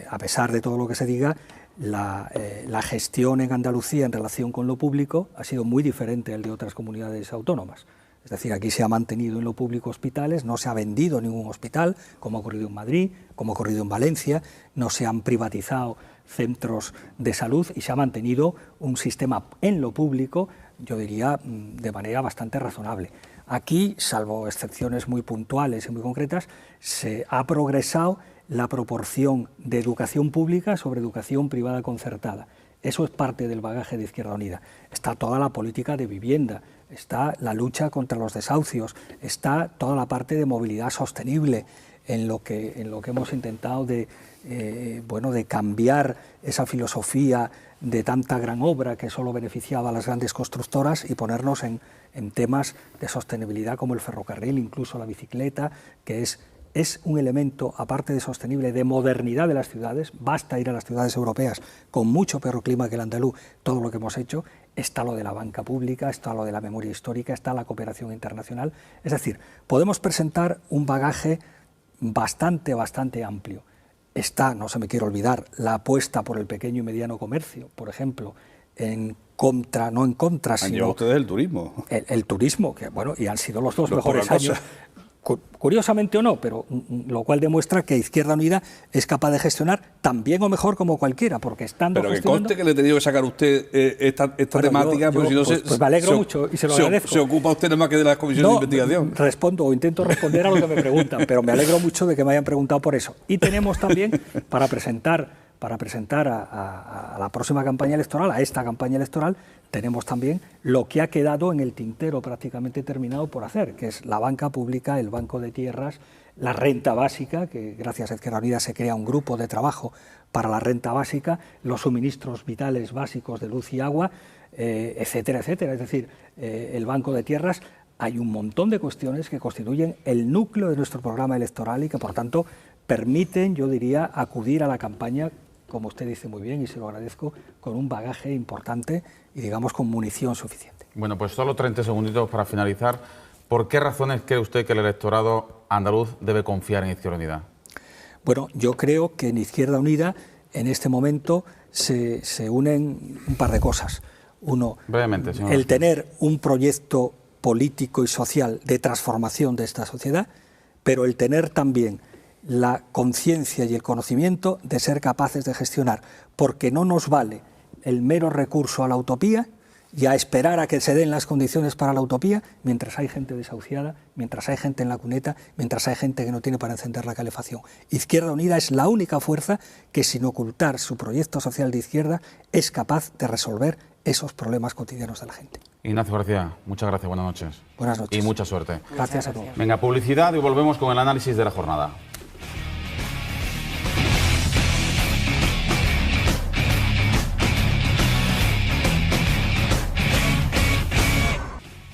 a pesar de todo lo que se diga, la gestión en Andalucía en relación con lo público ha sido muy diferente al de otras comunidades autónomas. Es decir, aquí se ha mantenido en lo público hospitales, no se ha vendido ningún hospital, como ha ocurrido en Madrid, como ha ocurrido en Valencia, no se han privatizado centros de salud y se ha mantenido un sistema en lo público, yo diría, de manera bastante razonable. Aquí, salvo excepciones muy puntuales y muy concretas, se ha progresado la proporción de educación pública sobre educación privada concertada. Eso es parte del bagaje de Izquierda Unida. Está toda la política de vivienda, está la lucha contra los desahucios, está toda la parte de movilidad sostenible, en lo que hemos intentado de cambiar esa filosofía de tanta gran obra que solo beneficiaba a las grandes constructoras y ponernos en temas de sostenibilidad como el ferrocarril, incluso la bicicleta, que es un elemento, aparte de sostenible, de modernidad de las ciudades. Basta ir a las ciudades europeas con mucho peor clima que el andaluz, todo lo que hemos hecho. Está lo de la banca pública, está lo de la memoria histórica, está la cooperación internacional. Es decir, podemos presentar un bagaje bastante amplio. Está, no se me quiere olvidar, la apuesta por el pequeño y mediano comercio, por ejemplo, no en contra, sino... Han llevado ustedes el turismo. El turismo, que bueno, y han sido los dos mejores años. Curiosamente o no, pero lo cual demuestra que Izquierda Unida es capaz de gestionar tan bien o mejor como cualquiera, porque estando pero que conste que le he tenido que sacar a usted esta temática, porque si no pues me alegro mucho y se lo agradezco. Se ocupa usted nada más que de las comisiones de investigación. Respondo o intento responder a lo que me preguntan, pero me alegro mucho de que me hayan preguntado por eso. Y tenemos también para presentar a la próxima campaña electoral, a esta campaña electoral, tenemos también lo que ha quedado en el tintero prácticamente terminado por hacer, que es la banca pública, el banco de tierras, la renta básica, que gracias a Izquierda Unida se crea un grupo de trabajo para la renta básica, los suministros vitales básicos de luz y agua, etcétera, etcétera. Es decir, el banco de tierras, hay un montón de cuestiones que constituyen el núcleo de nuestro programa electoral y que, por tanto, permiten, yo diría, acudir a la campaña, como usted dice muy bien, y se lo agradezco, con un bagaje importante y, digamos, con munición suficiente. Bueno, pues solo 30 segunditos para finalizar. ¿Por qué razones cree usted que el electorado andaluz debe confiar en Izquierda Unida? Bueno, yo creo que en Izquierda Unida en este momento se unen un par de cosas. Uno, brevemente, señor. El tener un proyecto político y social de transformación de esta sociedad, pero el tener también la conciencia y el conocimiento de ser capaces de gestionar, porque no nos vale el mero recurso a la utopía y a esperar a que se den las condiciones para la utopía mientras hay gente desahuciada, mientras hay gente en la cuneta, mientras hay gente que no tiene para encender la calefacción. Izquierda Unida es la única fuerza que, sin ocultar su proyecto social de izquierda, es capaz de resolver esos problemas cotidianos de la gente. Ignacio García, muchas gracias, buenas noches. Buenas noches. Y mucha suerte. Gracias a todos. Venga, publicidad y volvemos con el análisis de la jornada.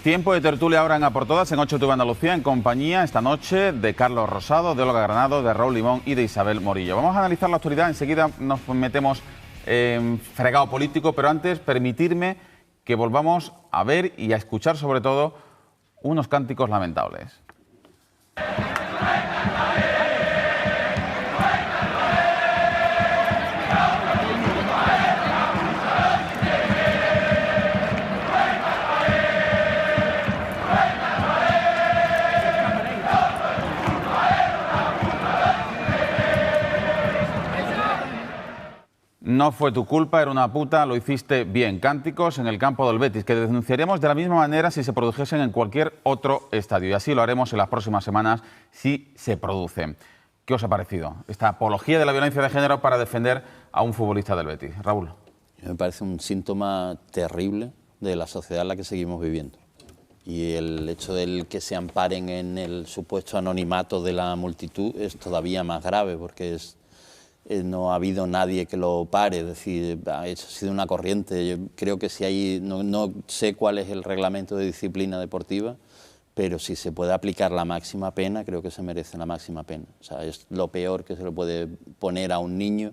Tiempo de tertulia ahora en A por Todas, en 8TV Andalucía, en compañía esta noche de Carlos Rosado, de Olga Granado, de Raúl Limón y de Isabel Morillo. Vamos a analizar la actualidad, enseguida nos metemos en fregado político, pero antes permitirme que volvamos a ver y a escuchar sobre todo unos cánticos lamentables. No fue tu culpa, era una puta, lo hiciste bien. Cánticos en el campo del Betis, que denunciaremos de la misma manera si se produjesen en cualquier otro estadio. Y así lo haremos en las próximas semanas si se producen. ¿Qué os ha parecido esta apología de la violencia de género para defender a un futbolista del Betis? Raúl. Me parece un síntoma terrible de la sociedad en la que seguimos viviendo. Y el hecho de que se amparen en el supuesto anonimato de la multitud es todavía más grave, porque no ha habido nadie que lo pare, es decir, ha sido una corriente. Yo creo que si hay, no sé cuál es el reglamento de disciplina deportiva, pero si se puede aplicar la máxima pena, creo que se merece la máxima pena. O sea, es lo peor que se le puede poner a un niño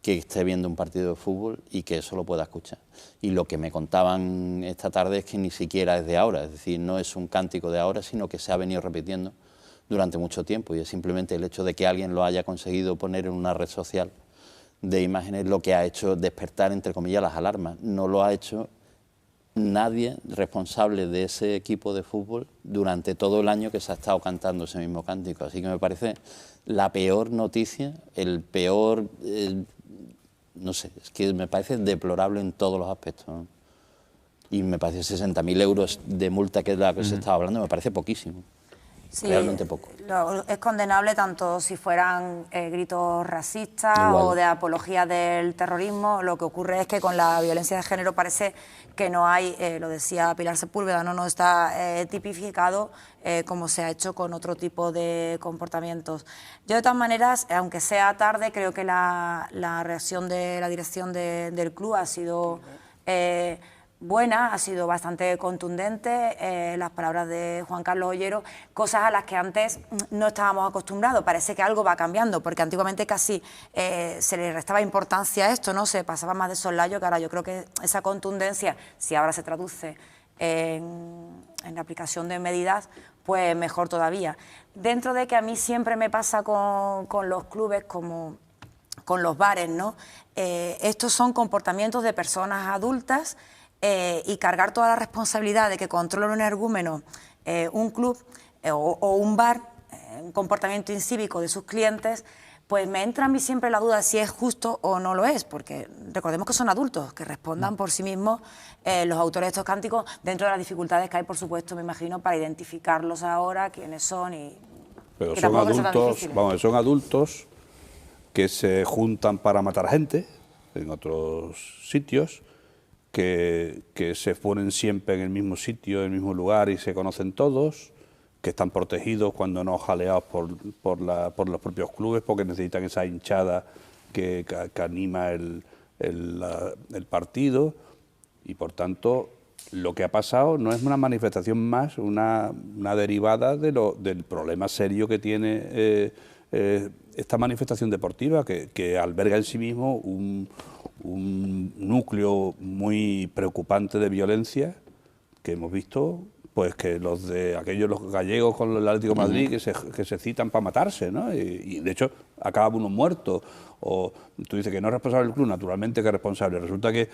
que esté viendo un partido de fútbol y que eso lo pueda escuchar. Y lo que me contaban esta tarde es que ni siquiera es de ahora, es decir, no es un cántico de ahora, sino que se ha venido repitiendo durante mucho tiempo, y es simplemente el hecho de que alguien lo haya conseguido poner en una red social de imágenes lo que ha hecho despertar, entre comillas, las alarmas. No lo ha hecho nadie responsable de ese equipo de fútbol durante todo el año que se ha estado cantando ese mismo cántico. Así que me parece la peor noticia, el peor, no sé, es que me parece deplorable en todos los aspectos, ¿no? Y me parece 60.000 euros de multa, que es la que se estaba hablando, me parece poquísimo. Sí, realmente poco. Es condenable tanto si fueran gritos racistas o de apología del terrorismo. Lo que ocurre es que con la violencia de género parece que no hay, lo decía Pilar Sepúlveda, no está tipificado como se ha hecho con otro tipo de comportamientos. Yo, de todas maneras, aunque sea tarde, creo que la reacción de la dirección del club ha sido buena, ha sido bastante contundente, las palabras de Juan Carlos Ollero, cosas a las que antes no estábamos acostumbrados. Parece que algo va cambiando, porque antiguamente casi se le restaba importancia a esto, ¿no? Se pasaba más de soslayo, que ahora yo creo que esa contundencia, si ahora se traduce en la aplicación de medidas, pues mejor todavía. Dentro de que a mí siempre me pasa con los clubes como con los bares, ¿no? Estos son comportamientos de personas adultas, y cargar toda la responsabilidad de que controla un energúmeno, un club o un bar, un comportamiento incívico de sus clientes, pues me entra a mí siempre la duda de si es justo o no lo es, porque recordemos que son adultos, que respondan por sí mismos los autores de estos cánticos, dentro de las dificultades que hay, por supuesto, me imagino, para identificarlos ahora, quiénes son y... Pero son adultos, vamos, son adultos que se juntan para matar gente en otros sitios, que se ponen siempre en el mismo sitio, en el mismo lugar y se conocen todos, que están protegidos cuando no jaleados por los propios clubes, porque necesitan esa hinchada que anima el partido, y por tanto lo que ha pasado no es una manifestación más, una derivada del problema serio que tiene esta manifestación deportiva, que alberga en sí mismo un núcleo muy preocupante de violencia que hemos visto, pues que los gallegos con el Atlético de Madrid que se citan para matarse, ¿no? Y de hecho acaba uno muerto. O tú dices que no es responsable del club, naturalmente que es responsable. Resulta que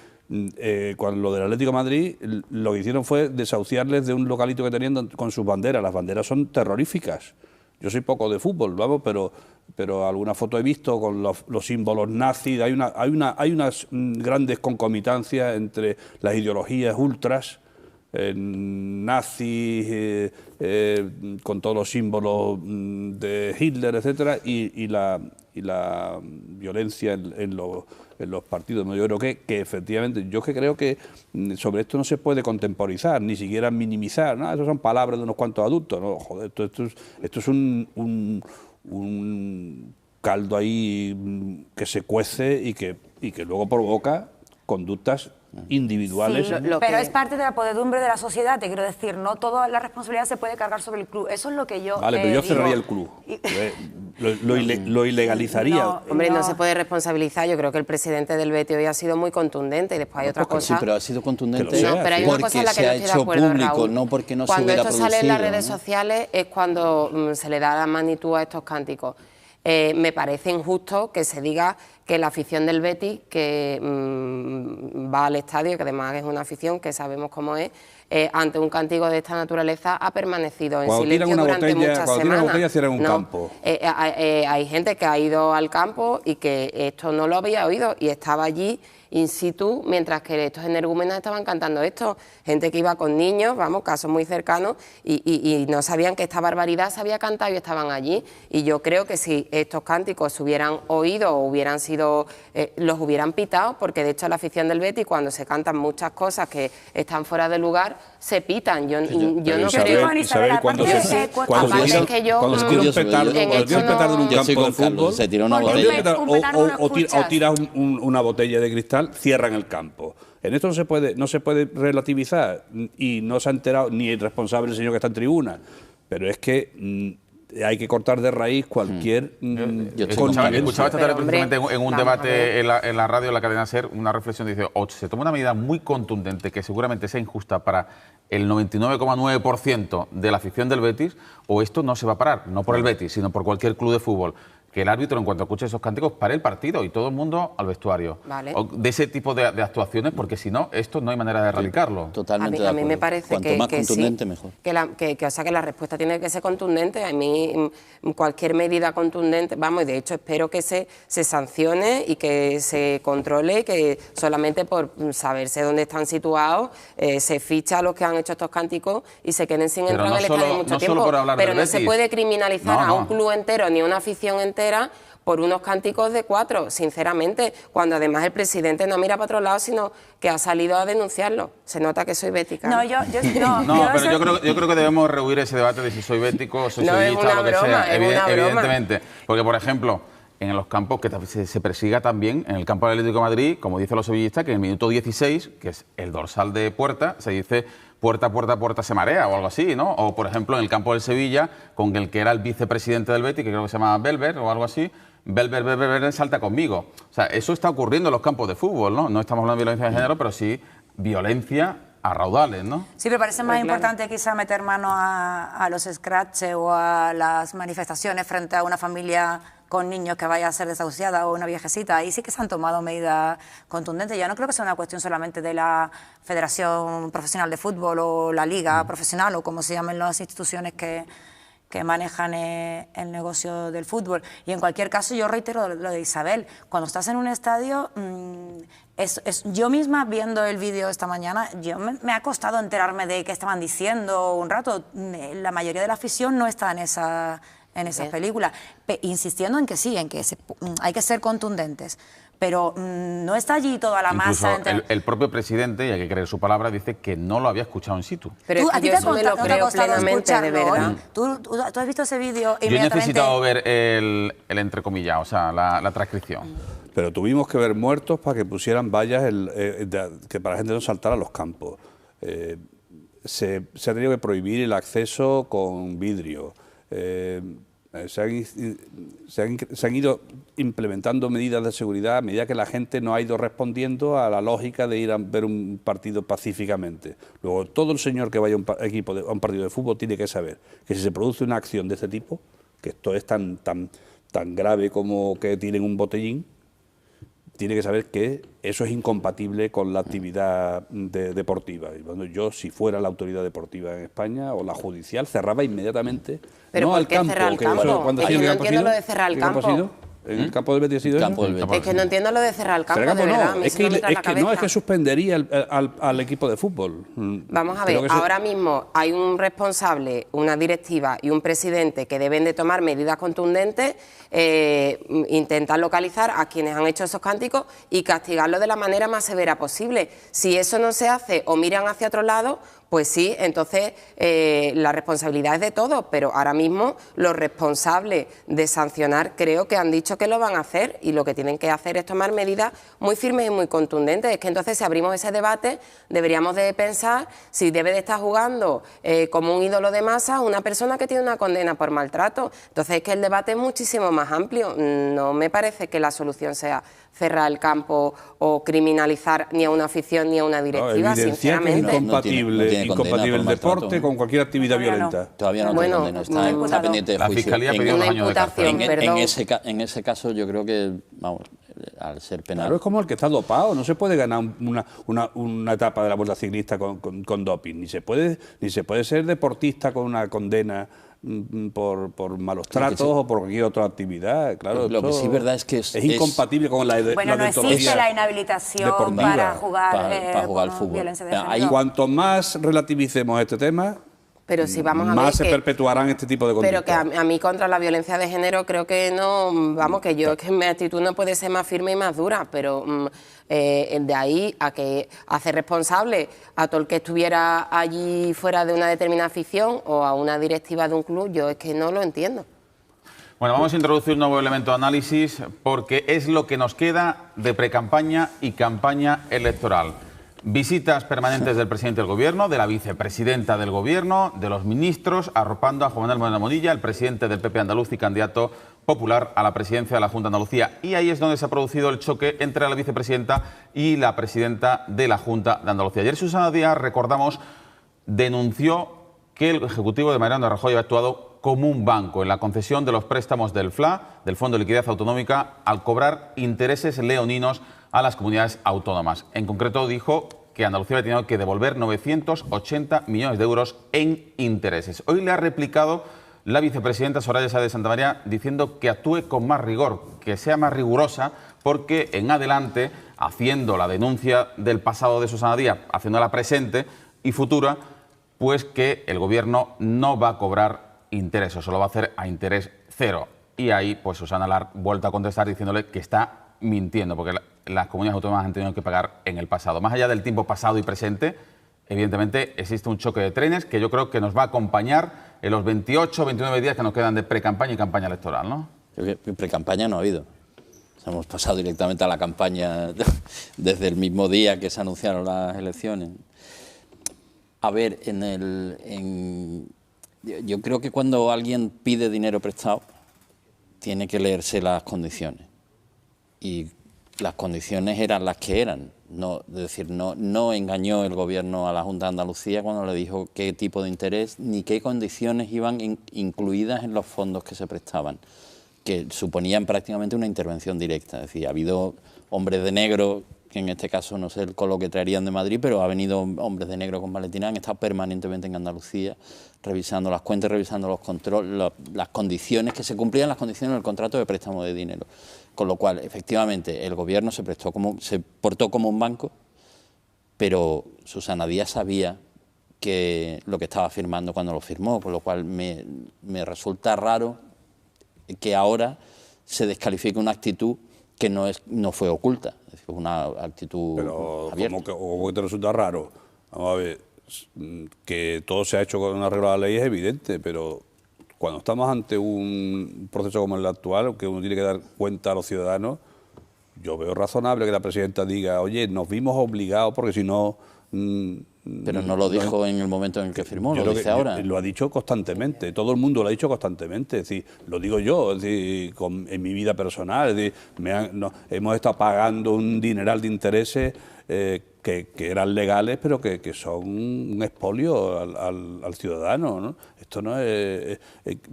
cuando lo del Atlético de Madrid, lo que hicieron fue desahuciarles de un localito que tenían con sus banderas. Las banderas son terroríficas. Yo soy poco de fútbol, vamos, pero alguna foto he visto con los símbolos nazis. Hay unas grandes concomitancias entre las ideologías ultras, nazis, con todos los símbolos de Hitler, etcétera, y la violencia en los partidos. Yo creo que efectivamente, yo creo que sobre esto no se puede contemporizar, ni siquiera minimizar, ¿no? Esas son palabras de unos cuantos adultos, ¿no? Joder, esto es un caldo ahí que se cuece y que luego provoca conductas individuales. Sí, pero es parte de la podredumbre de la sociedad, te quiero decir, no toda la responsabilidad se puede cargar sobre el club. Eso es lo que yo Vale, pero yo cerraría el club. Lo ilegalizaría. No, hombre, no se puede responsabilizar. Yo creo que el presidente del Betis hoy ha sido muy contundente y después hay otra cosa. Sí, pero ha sido contundente no, pero hay una cosa en la que no estoy de acuerdo, público, Raúl. no porque no cuando se hubiera esto sale en las producido, redes sociales es cuando se le da la magnitud a estos cánticos. Me parece injusto que se diga que la afición del Betis, que va al estadio, que además es una afición que sabemos cómo es, ante un cántico de esta naturaleza ha permanecido en silencio durante muchas semanas. Cuando tiran una botella cierran un campo. Hay gente que ha ido al campo y que esto no lo había oído y estaba allí in situ, mientras que estos energúmenos estaban cantando esto. Gente que iba con niños, vamos, casos muy cercanos, y no sabían que esta barbaridad se había cantado y estaban allí. Y yo creo que si estos cánticos se hubieran oído o hubieran sido, los hubieran pitado, porque de hecho la afición del Betis, cuando se cantan muchas cosas que están fuera de lugar, se pitan. Yo no creo... Cuando se tira un petardo en un campo de fútbol, se tira una botella. O tiras una botella de cristal, cierran el campo. En esto no se puede relativizar y no se ha enterado ni el responsable, el señor que está en tribuna, pero es que hay que cortar de raíz cualquier escuchaba esta tarde precisamente en un debate en la radio, en la cadena SER, una reflexión, dice, o se toma una medida muy contundente que seguramente sea injusta para el 99,9% de la afición del Betis, o esto no se va a parar, no por el Betis, sino por cualquier club de fútbol. Que el árbitro, en cuanto escuche esos cánticos, pare el partido y todo el mundo al vestuario. Vale. De ese tipo de actuaciones, porque si no, esto no hay manera de erradicarlo. Totalmente de a acuerdo. mí me parece Cuanto que más contundente, sí, mejor. O sea, que la respuesta tiene que ser contundente. A mí cualquier medida contundente, vamos, y de hecho espero que se sancione y que se controle, que solamente por saberse dónde están situados se ficha a los que han hecho estos cánticos y se queden sin entrar en el estadio mucho tiempo. Pero no se puede criminalizar a un club entero ni a una afición entera por unos cánticos de 4, sinceramente, cuando además el presidente no mira para otro lado, sino que ha salido a denunciarlo. Se nota que soy bética. No, pero yo creo que debemos rehuir ese debate de si soy bético o soy sevillista o lo que sea, evidentemente. Porque, por ejemplo, en los campos, que se persiga también, en el campo del Atlético de Madrid, como dicen los sevillistas, que en el minuto 16, que es el dorsal de Puerta, se dice puerta, puerta, puerta se marea o algo así, ¿no? O, por ejemplo, en el campo del Sevilla, con el que era el vicepresidente del Betis, que creo que se llama Belver o algo así, Belver salta conmigo. O sea, eso está ocurriendo en los campos de fútbol, ¿no? No estamos hablando de violencia de género, pero sí violencia a raudales, ¿no? Sí, me parece más importante quizá meter mano a los scratches o a las manifestaciones frente a una familia con niños que vaya a ser desahuciada o una viejecita. Ahí sí que se han tomado medidas contundentes. Yo no creo que sea una cuestión solamente de la Federación Profesional de Fútbol o la Liga Profesional o como se llamen las instituciones que manejan el negocio del fútbol. Y en cualquier caso, yo reitero lo de Isabel, cuando estás en un estadio, yo misma viendo el vídeo esta mañana, me ha costado enterarme de qué estaban diciendo un rato. La mayoría de la afición no está en esas películas, insistiendo en que sí, en que hay que ser contundentes. Pero no está allí toda la masa. El propio presidente, y hay que creer su palabra, dice que no lo había escuchado in situ. Pero ¿A ti te ha costado escucharlo? De verdad. ¿Tú has visto ese vídeo? Yo he necesitado ver el entrecomillado, o sea, la transcripción. Pero tuvimos que ver muertos para que pusieran vallas que para la gente no saltara a los campos. Se ha tenido que prohibir el acceso con vidrio. Se han ido implementando medidas de seguridad a medida que la gente no ha ido respondiendo a la lógica de ir a ver un partido pacíficamente. Luego, todo el señor que vaya a un partido de fútbol tiene que saber que si se produce una acción de este tipo, que esto es tan tan grave como que tienen un botellín, tiene que saber que eso es incompatible con la actividad deportiva. Y bueno, yo, si fuera la autoridad deportiva en España o la judicial, cerraba inmediatamente. ¿Pero no por al qué campo, cerrar el campo? Es que no entiendo lo de cerrar el campo. ¿En el campo del Betis ha sido eso? Es que no entiendo lo de cerrar el campo, Cerrar de verdad. no, es que suspendería al equipo de fútbol. Vamos a ver, ahora mismo hay un responsable, una directiva y un presidente que deben de tomar medidas contundentes, intentar localizar a quienes han hecho esos cánticos y castigarlos de la manera más severa posible. Si eso no se hace o miran hacia otro lado, pues sí, entonces la responsabilidad es de todos, pero ahora mismo los responsables de sancionar creo que han dicho que lo van a hacer y lo que tienen que hacer es tomar medidas muy firmes y muy contundentes. Es que entonces, si abrimos ese debate, deberíamos de pensar si debe de estar jugando como un ídolo de masa una persona que tiene una condena por maltrato. Entonces es que el debate es muchísimo más amplio. No me parece que la solución sea cerrar el campo o criminalizar ni a una afición ni a una directiva, sinceramente. Que es incompatible el deporte con cualquier actividad violenta. Todavía no tiene condena, está pendiente de juicio. La Fiscalía pidió 2 años de cárcel. En ese caso yo creo que, vamos, al ser penal... Claro, es como el que está dopado, no se puede ganar una etapa de la Vuelta Ciclista con doping, ni se puede ser deportista con una condena por malos tratos o por cualquier otra actividad. Claro, lo que sí es verdad es que es incompatible con la bueno, no existe la inhabilitación deportiva para jugar al fútbol. Violencia de género. Cuanto más relativicemos este tema, pero si vamos a más ver se perpetuarán este tipo de conductas. Pero que a mí contra la violencia de género creo que no, vamos, que mi actitud no puede ser más firme y más dura, pero de ahí a que hacer responsable a todo el que estuviera allí fuera de una determinada afición o a una directiva de un club, yo es que no lo entiendo. Bueno, vamos a introducir un nuevo elemento de análisis porque es lo que nos queda de precampaña y campaña electoral. Visitas permanentes del presidente del Gobierno, de la vicepresidenta del Gobierno, de los ministros, arropando a Juan Manuel Moreno Monilla, el presidente del PP andaluz y candidato popular a la presidencia de la Junta de Andalucía. Y ahí es donde se ha producido el choque entre la vicepresidenta y la presidenta de la Junta de Andalucía. Ayer Susana Díaz, recordamos, denunció que el Ejecutivo de Mariano Rajoy había actuado como un banco en la concesión de los préstamos del FLA, del Fondo de Liquidez Autonómica, al cobrar intereses leoninos a las comunidades autónomas. En concreto dijo que Andalucía había tenido que devolver 980 millones de euros en intereses. Hoy le ha replicado la vicepresidenta Soraya Sáez de Santamaría diciendo que actúe con más rigor, que sea más rigurosa, porque en adelante, haciendo la denuncia del pasado de Susana Díaz, haciéndola presente y futura, pues que el Gobierno no va a cobrar intereses, solo va a hacer a interés cero. Y ahí pues Susana la ha vuelto a contestar diciéndole que está mintiendo, porque las comunidades autónomas han tenido que pagar en el pasado. Más allá del tiempo pasado y presente, evidentemente existe un choque de trenes que yo creo que nos va a acompañar en los 28 29 días que nos quedan de pre-campaña y campaña electoral, ¿no? Pre-campaña no ha habido. Hemos pasado directamente a la campaña desde el mismo día que se anunciaron las elecciones. A ver, yo creo que cuando alguien pide dinero prestado, tiene que leerse las condiciones. Y las condiciones eran las que eran. No, es decir, no engañó el Gobierno a la Junta de Andalucía cuando le dijo qué tipo de interés ni qué condiciones iban incluidas en los fondos que se prestaban, que suponían prácticamente una intervención directa. Es decir, ha habido hombres de negro, que en este caso no sé el colo que traerían de Madrid, pero ha venido hombres de negro con maletina, han estado permanentemente en Andalucía, revisando las cuentas, revisando los controles, las condiciones, que se cumplían las condiciones del contrato de préstamo de dinero. Con lo cual, efectivamente, el Gobierno se portó como un banco, pero Susana Díaz sabía que lo que estaba firmando cuando lo firmó, con lo cual me resulta raro que ahora se descalifique una actitud que no fue oculta, es decir, una actitud abierta. Pero, ¿cómo te resulta raro? Vamos a ver, que todo se ha hecho con un arreglo de la ley es evidente, pero cuando estamos ante un proceso como el actual, que uno tiene que dar cuenta a los ciudadanos, yo veo razonable que la presidenta diga, oye, nos vimos obligados porque si no... Pero no lo dijo en el momento en el que firmó, lo dice ahora. Lo ha dicho constantemente, todo el mundo lo ha dicho constantemente, es decir, lo digo yo, es decir, en mi vida personal, es decir, hemos estado pagando un dineral de intereses que eran legales, pero que son un expolio al ciudadano, ¿no? Esto no es,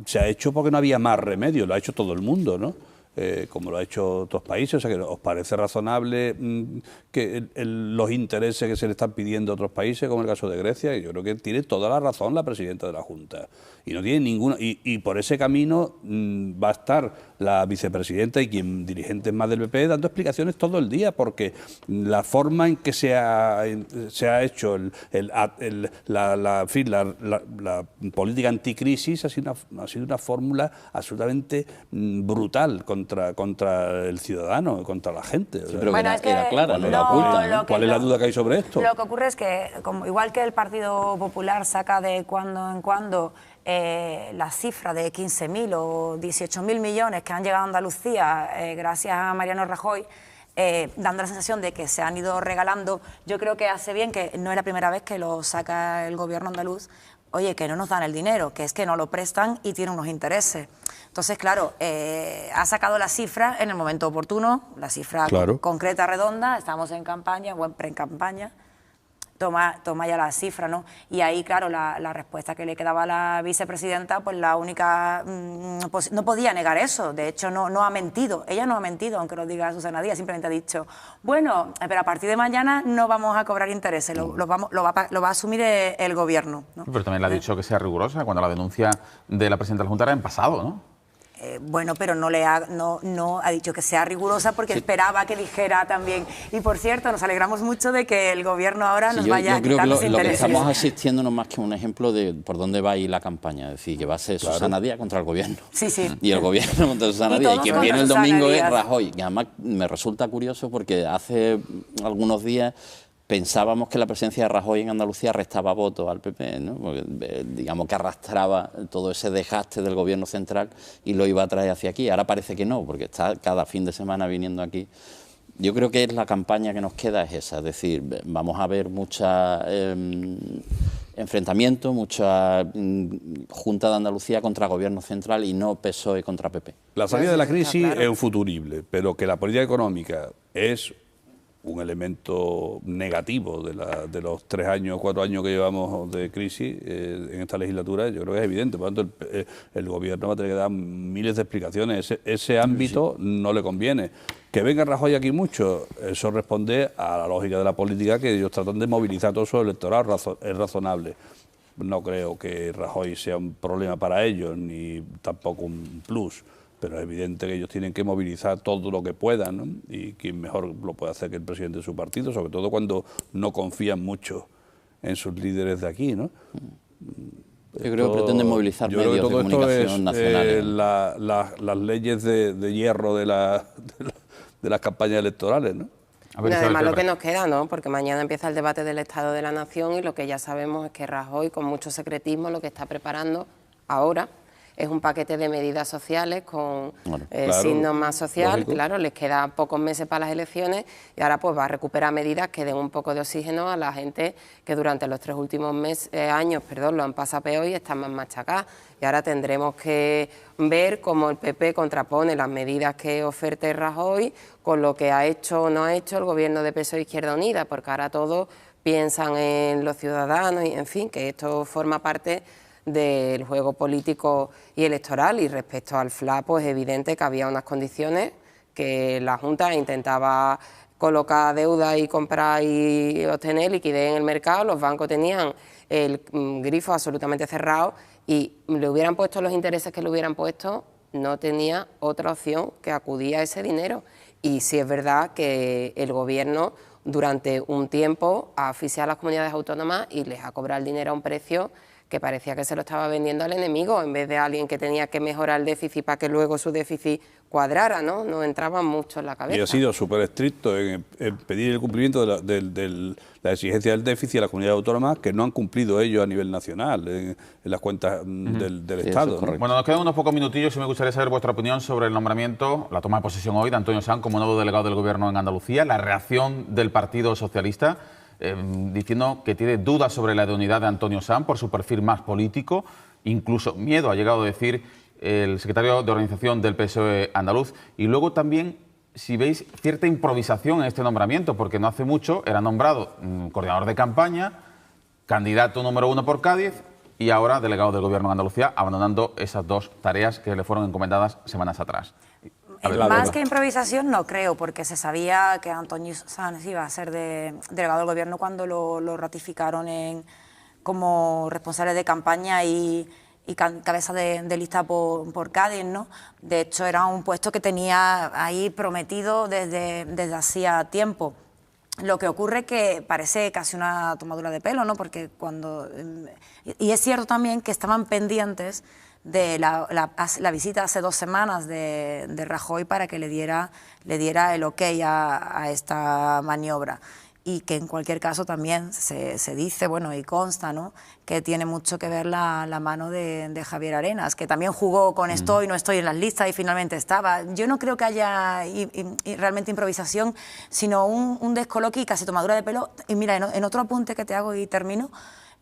se ha hecho porque no había más remedio, lo ha hecho todo el mundo, ¿no? Como lo ha hecho otros países. O sea, que ¿os parece razonable que los intereses que se le están pidiendo a otros países, como el caso de Grecia? Yo creo que tiene toda la razón la presidenta de la Junta, y no tiene ninguna, y por ese camino va a estar la vicepresidenta y dirigentes más del PP dando explicaciones todo el día, porque la forma en que se ha hecho la política anticrisis ha sido una fórmula absolutamente brutal contra el ciudadano, contra la gente. Sí, pero bueno, era clara, no era oculta. ¿Cuál es la duda que hay sobre esto? Lo que ocurre es que, igual que el Partido Popular saca de cuando en cuando la cifra de 15.000 o 18.000 millones que han llegado a Andalucía gracias a Mariano Rajoy, dando la sensación de que se han ido regalando, yo creo que hace bien, que no es la primera vez que lo saca el gobierno andaluz, oye, que no nos dan el dinero, que es que no lo prestan y tienen unos intereses. Entonces, claro, ha sacado la cifra en el momento oportuno, la cifra concreta, redonda, estamos en campaña o en pre-campaña, toma ya la cifra, ¿no? Y ahí, claro, la respuesta que le quedaba a la vicepresidenta, pues la única, pues no podía negar eso. De hecho, no ha mentido. Ella no ha mentido, aunque lo diga Susana Díaz, simplemente ha dicho, bueno, pero a partir de mañana no vamos a cobrar intereses, lo va a asumir el gobierno, ¿no? Pero también le ha dicho que sea rigurosa cuando la denuncia de la presidenta de la Junta era en pasado, ¿no? Bueno, pero no ha dicho que sea rigurosa, porque esperaba que dijera también. Y por cierto, nos alegramos mucho de que el gobierno ahora nos vaya a quitar los intereses. Lo que estamos asistiendo no es más que un ejemplo de por dónde va a ir la campaña. Es decir, que va a ser Susana Díaz contra el gobierno. Sí, sí. Y el gobierno contra Susana Díaz. Y quien viene el domingo es Rajoy. Y además me resulta curioso porque hace algunos días pensábamos que la presencia de Rajoy en Andalucía restaba votos al PP, ¿no? Porque, digamos que arrastraba todo ese desgaste del gobierno central y lo iba a traer hacia aquí. Ahora parece que no, porque está cada fin de semana viniendo aquí. Yo creo que la campaña que nos queda es esa, es decir, vamos a ver mucha enfrentamiento, mucha Junta de Andalucía contra Gobierno central y no PSOE contra PP. La salida de la crisis es un futurible, pero que la política económica es un elemento negativo de los 3 años, 4 años que llevamos de crisis en esta legislatura, yo creo que es evidente. Por lo tanto, el gobierno va a tener que dar miles de explicaciones. Ese ámbito no le conviene. Que venga Rajoy aquí mucho, eso responde a la lógica de la política, que ellos tratan de movilizar todo su electorado, es razonable. No creo que Rajoy sea un problema para ellos, ni tampoco un plus. Pero es evidente que ellos tienen que movilizar todo lo que puedan, ¿no? Y quien mejor lo puede hacer que el presidente de su partido, sobre todo cuando no confían mucho en sus líderes de aquí, ¿no? Yo creo que pretenden movilizar medios de comunicación nacionales. Las leyes de hierro de las campañas electorales, ¿no? Además, lo que nos queda, ¿no? Porque mañana empieza el debate del Estado de la Nación y lo que ya sabemos es que Rajoy, con mucho secretismo, lo que está preparando ahora es un paquete de medidas sociales con signos más social. Claro, les queda pocos meses para las elecciones y ahora pues va a recuperar medidas que den un poco de oxígeno a la gente que durante los 3 últimos años lo han pasado peor y están más machacadas. Y ahora tendremos que ver cómo el PP contrapone las medidas que oferte Rajoy con lo que ha hecho o no ha hecho el gobierno de PSOE Izquierda Unida, porque ahora todos piensan en los ciudadanos y, en fin, que esto forma parte del juego político y electoral. Y respecto al FLA, pues es evidente que había unas condiciones que la Junta intentaba colocar deuda y comprar y obtener liquidez en el mercado. Los bancos tenían el grifo absolutamente cerrado y le hubieran puesto los intereses que le hubieran puesto, no tenía otra opción que acudir a ese dinero. Y sí es verdad que el gobierno durante un tiempo ha asfixiado a las comunidades autónomas y les ha cobrado el dinero a un precio que parecía que se lo estaba vendiendo al enemigo, en vez de a alguien que tenía que mejorar el déficit para que luego su déficit cuadrara, ¿no? No entraba mucho en la cabeza. Y ha sido súper estricto en pedir el cumplimiento de la exigencia del déficit a las comunidades autónomas, que no han cumplido ellos a nivel nacional en las cuentas del Estado, ¿no? Bueno, nos quedan unos pocos minutillos y me gustaría saber vuestra opinión sobre el nombramiento, la toma de posesión hoy de Antonio Sanz como nuevo delegado del Gobierno en Andalucía, la reacción del Partido Socialista, diciendo que tiene dudas sobre la idoneidad de Antonio Sanz por su perfil más político, incluso miedo ha llegado a decir el secretario de organización del PSOE andaluz, y luego también si veis cierta improvisación en este nombramiento, porque no hace mucho era nombrado coordinador de campaña, candidato número 1 por Cádiz y ahora delegado del Gobierno de Andalucía, abandonando esas dos tareas que le fueron encomendadas semanas atrás. Más que improvisación no creo, porque se sabía que Antonio Sanz iba a ser delegado del Gobierno cuando lo ratificaron como responsable de campaña y cabeza de lista por Cádiz, ¿no? De hecho, era un puesto que tenía ahí prometido desde hacía tiempo. Lo que ocurre es que parece casi una tomadura de pelo, ¿no? Porque y es cierto también que estaban pendientes de la visita hace 2 semanas de Rajoy para que le diera el ok a esta maniobra. Y que en cualquier caso también se dice, bueno, y consta, ¿no?, que tiene mucho que ver la mano de Javier Arenas, que también jugó con estoy, no estoy en las listas y finalmente estaba. Yo no creo que haya realmente improvisación, sino un descoloque y casi tomadura de pelo. Y mira, en otro apunte que te hago y termino,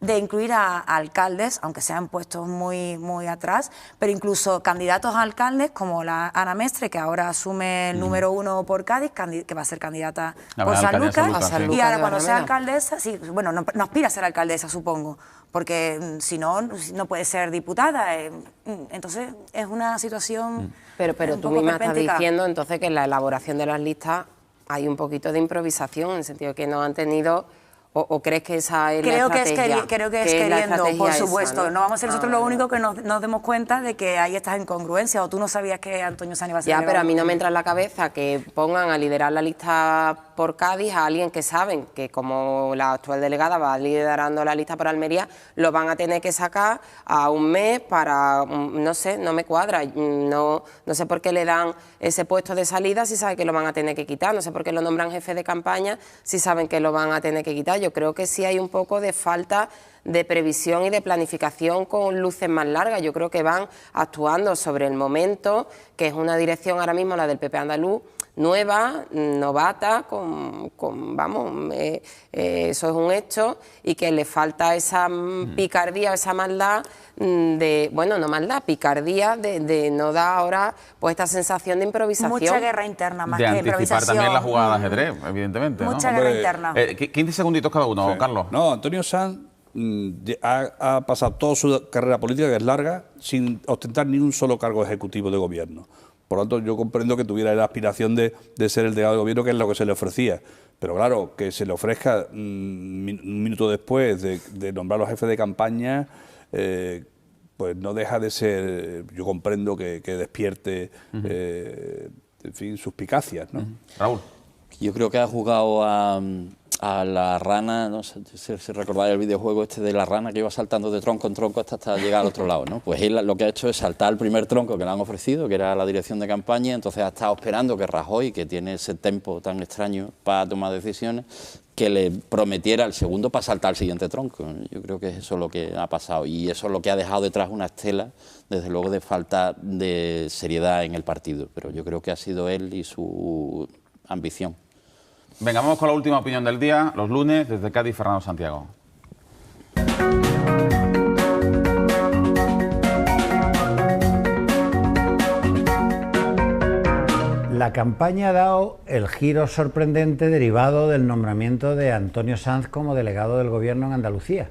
de incluir a alcaldes, aunque sean puestos muy atrás, pero incluso candidatos a alcaldes como la Ana Mestre, que ahora asume el número 1 por Cádiz, que va a ser candidata por San Lucas, y ahora cuando sea alcaldesa, sí, bueno, no aspira a ser alcaldesa, supongo, porque si no puede ser diputada. Entonces es una situación Pero tú misma estás diciendo entonces que en la elaboración de las listas hay un poquito de improvisación, en el sentido de que no han tenido... ¿O crees que esa es la estrategia? Creo que es queriendo, por supuesto. Esa, ¿no? Vamos a ser nosotros lo único que nos demos cuenta de que hay estas incongruencias. ¿O tú no sabías que Antonio Sanz iba a ser delegado? Pero a mí no me entra en la cabeza que pongan a liderar la lista por Cádiz a alguien que saben que, como la actual delegada va liderando la lista por Almería, lo van a tener que sacar a un mes para... No sé, no me cuadra. No sé por qué le dan ese puesto de salida si saben que lo van a tener que quitar. No sé por qué lo nombran jefe de campaña si saben que lo van a tener que quitar. Yo creo que sí hay un poco de falta de previsión y de planificación con luces más largas. Yo creo que van actuando sobre el momento, que es una dirección ahora mismo, la del PP andaluz, nueva, novata, eso es un hecho, y que le falta esa picardía, esa maldad picardía de no dar ahora pues esta sensación de improvisación. Mucha guerra interna, más de que anticipar improvisación. También la jugada de ajedrez, evidentemente. Mucha guerra interna. 15 segunditos cada uno, Carlos. No, Antonio Sanz ha pasado toda su carrera política, que es larga, sin ostentar ni un solo cargo ejecutivo de gobierno. Por lo tanto, yo comprendo que tuviera la aspiración de ser el delegado de gobierno, que es lo que se le ofrecía. Pero claro, que se le ofrezca un minuto después de nombrarlo jefe de campaña, pues no deja de ser, yo comprendo que despierte, en fin, suspicacias, ¿no? Raúl. Yo creo que ha jugado a la rana, no sé si recordáis el videojuego este de la rana que iba saltando de tronco en tronco hasta llegar al otro lado, ¿no? Pues él lo que ha hecho es saltar el primer tronco que le han ofrecido, que era la dirección de campaña, entonces ha estado esperando que Rajoy, que tiene ese tempo tan extraño para tomar decisiones, que le prometiera el segundo para saltar al siguiente tronco. Yo creo que es eso lo que ha pasado y eso es lo que ha dejado detrás una estela, desde luego, de falta de seriedad en el partido, pero yo creo que ha sido él y su ambición. Venga, vamos con la última opinión del día, los lunes, desde Cádiz, Fernando Santiago. La campaña ha dado el giro sorprendente derivado del nombramiento de Antonio Sanz como delegado del Gobierno en Andalucía.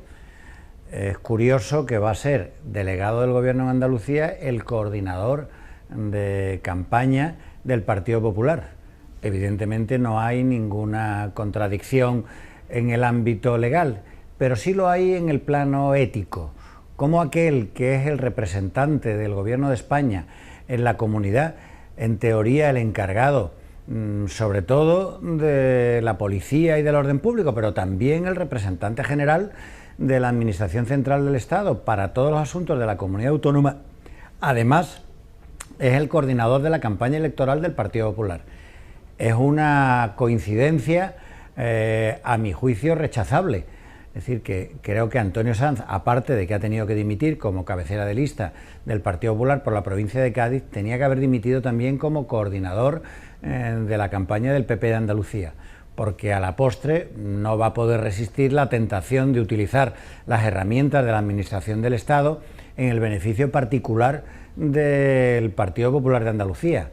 Es curioso que va a ser delegado del Gobierno en Andalucía el coordinador de campaña del Partido Popular. Evidentemente no hay ninguna contradicción en el ámbito legal, pero sí lo hay en el plano ético. Como aquel que es el representante del Gobierno de España en la comunidad, en teoría el encargado, sobre todo de la policía y del orden público, pero también el representante general de la Administración Central del Estado para todos los asuntos de la comunidad autónoma, además es el coordinador de la campaña electoral del Partido Popular. Es una coincidencia, a mi juicio, rechazable. Es decir, que creo que Antonio Sanz, aparte de que ha tenido que dimitir como cabecera de lista del Partido Popular por la provincia de Cádiz, tenía que haber dimitido también como coordinador de la campaña del PP de Andalucía, porque a la postre no va a poder resistir la tentación de utilizar las herramientas de la Administración del Estado en el beneficio particular del Partido Popular de Andalucía.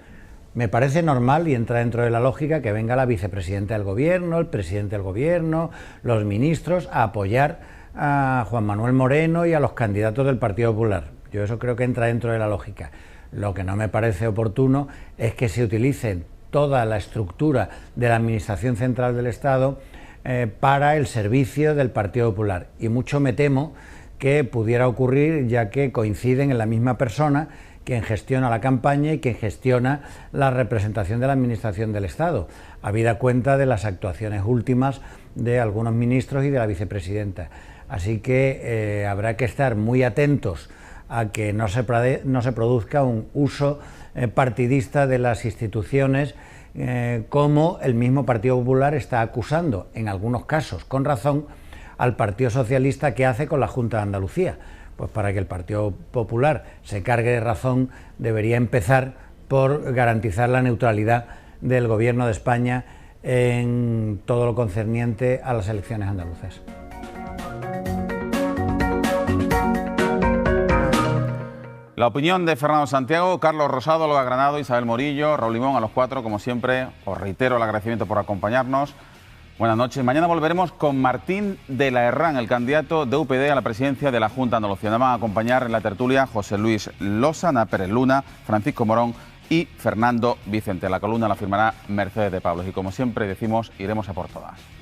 Me parece normal y entra dentro de la lógica que venga la vicepresidenta del Gobierno, el presidente del Gobierno, los ministros a apoyar a Juan Manuel Moreno y a los candidatos del Partido Popular. Yo eso creo que entra dentro de la lógica. Lo que no me parece oportuno es que se utilicen toda la estructura de la Administración Central del Estado para el servicio del Partido Popular. Y mucho me temo que pudiera ocurrir, ya que coinciden en la misma persona quien gestiona la campaña y quien gestiona la representación de la Administración del Estado, habida cuenta de las actuaciones últimas de algunos ministros y de la vicepresidenta. Así que habrá que estar muy atentos a que no se produzca un uso partidista de las instituciones, como el mismo Partido Popular está acusando, en algunos casos con razón, al Partido Socialista que hace con la Junta de Andalucía. Pues para que el Partido Popular se cargue de razón, debería empezar por garantizar la neutralidad del Gobierno de España en todo lo concerniente a las elecciones andaluzas. La opinión de Fernando Santiago, Carlos Rosado, Olga Granado, Isabel Morillo, Raúl Limón, a los cuatro, como siempre, os reitero el agradecimiento por acompañarnos. Buenas noches. Mañana volveremos con Martín de la Herrán, el candidato de UPD a la presidencia de la Junta de Andalucía. Nos van a acompañar en la tertulia José Luis Losa, Ana Pérez Luna, Francisco Morón y Fernando Vicente. La columna la firmará Mercedes de Pablos y, como siempre decimos, iremos a por todas.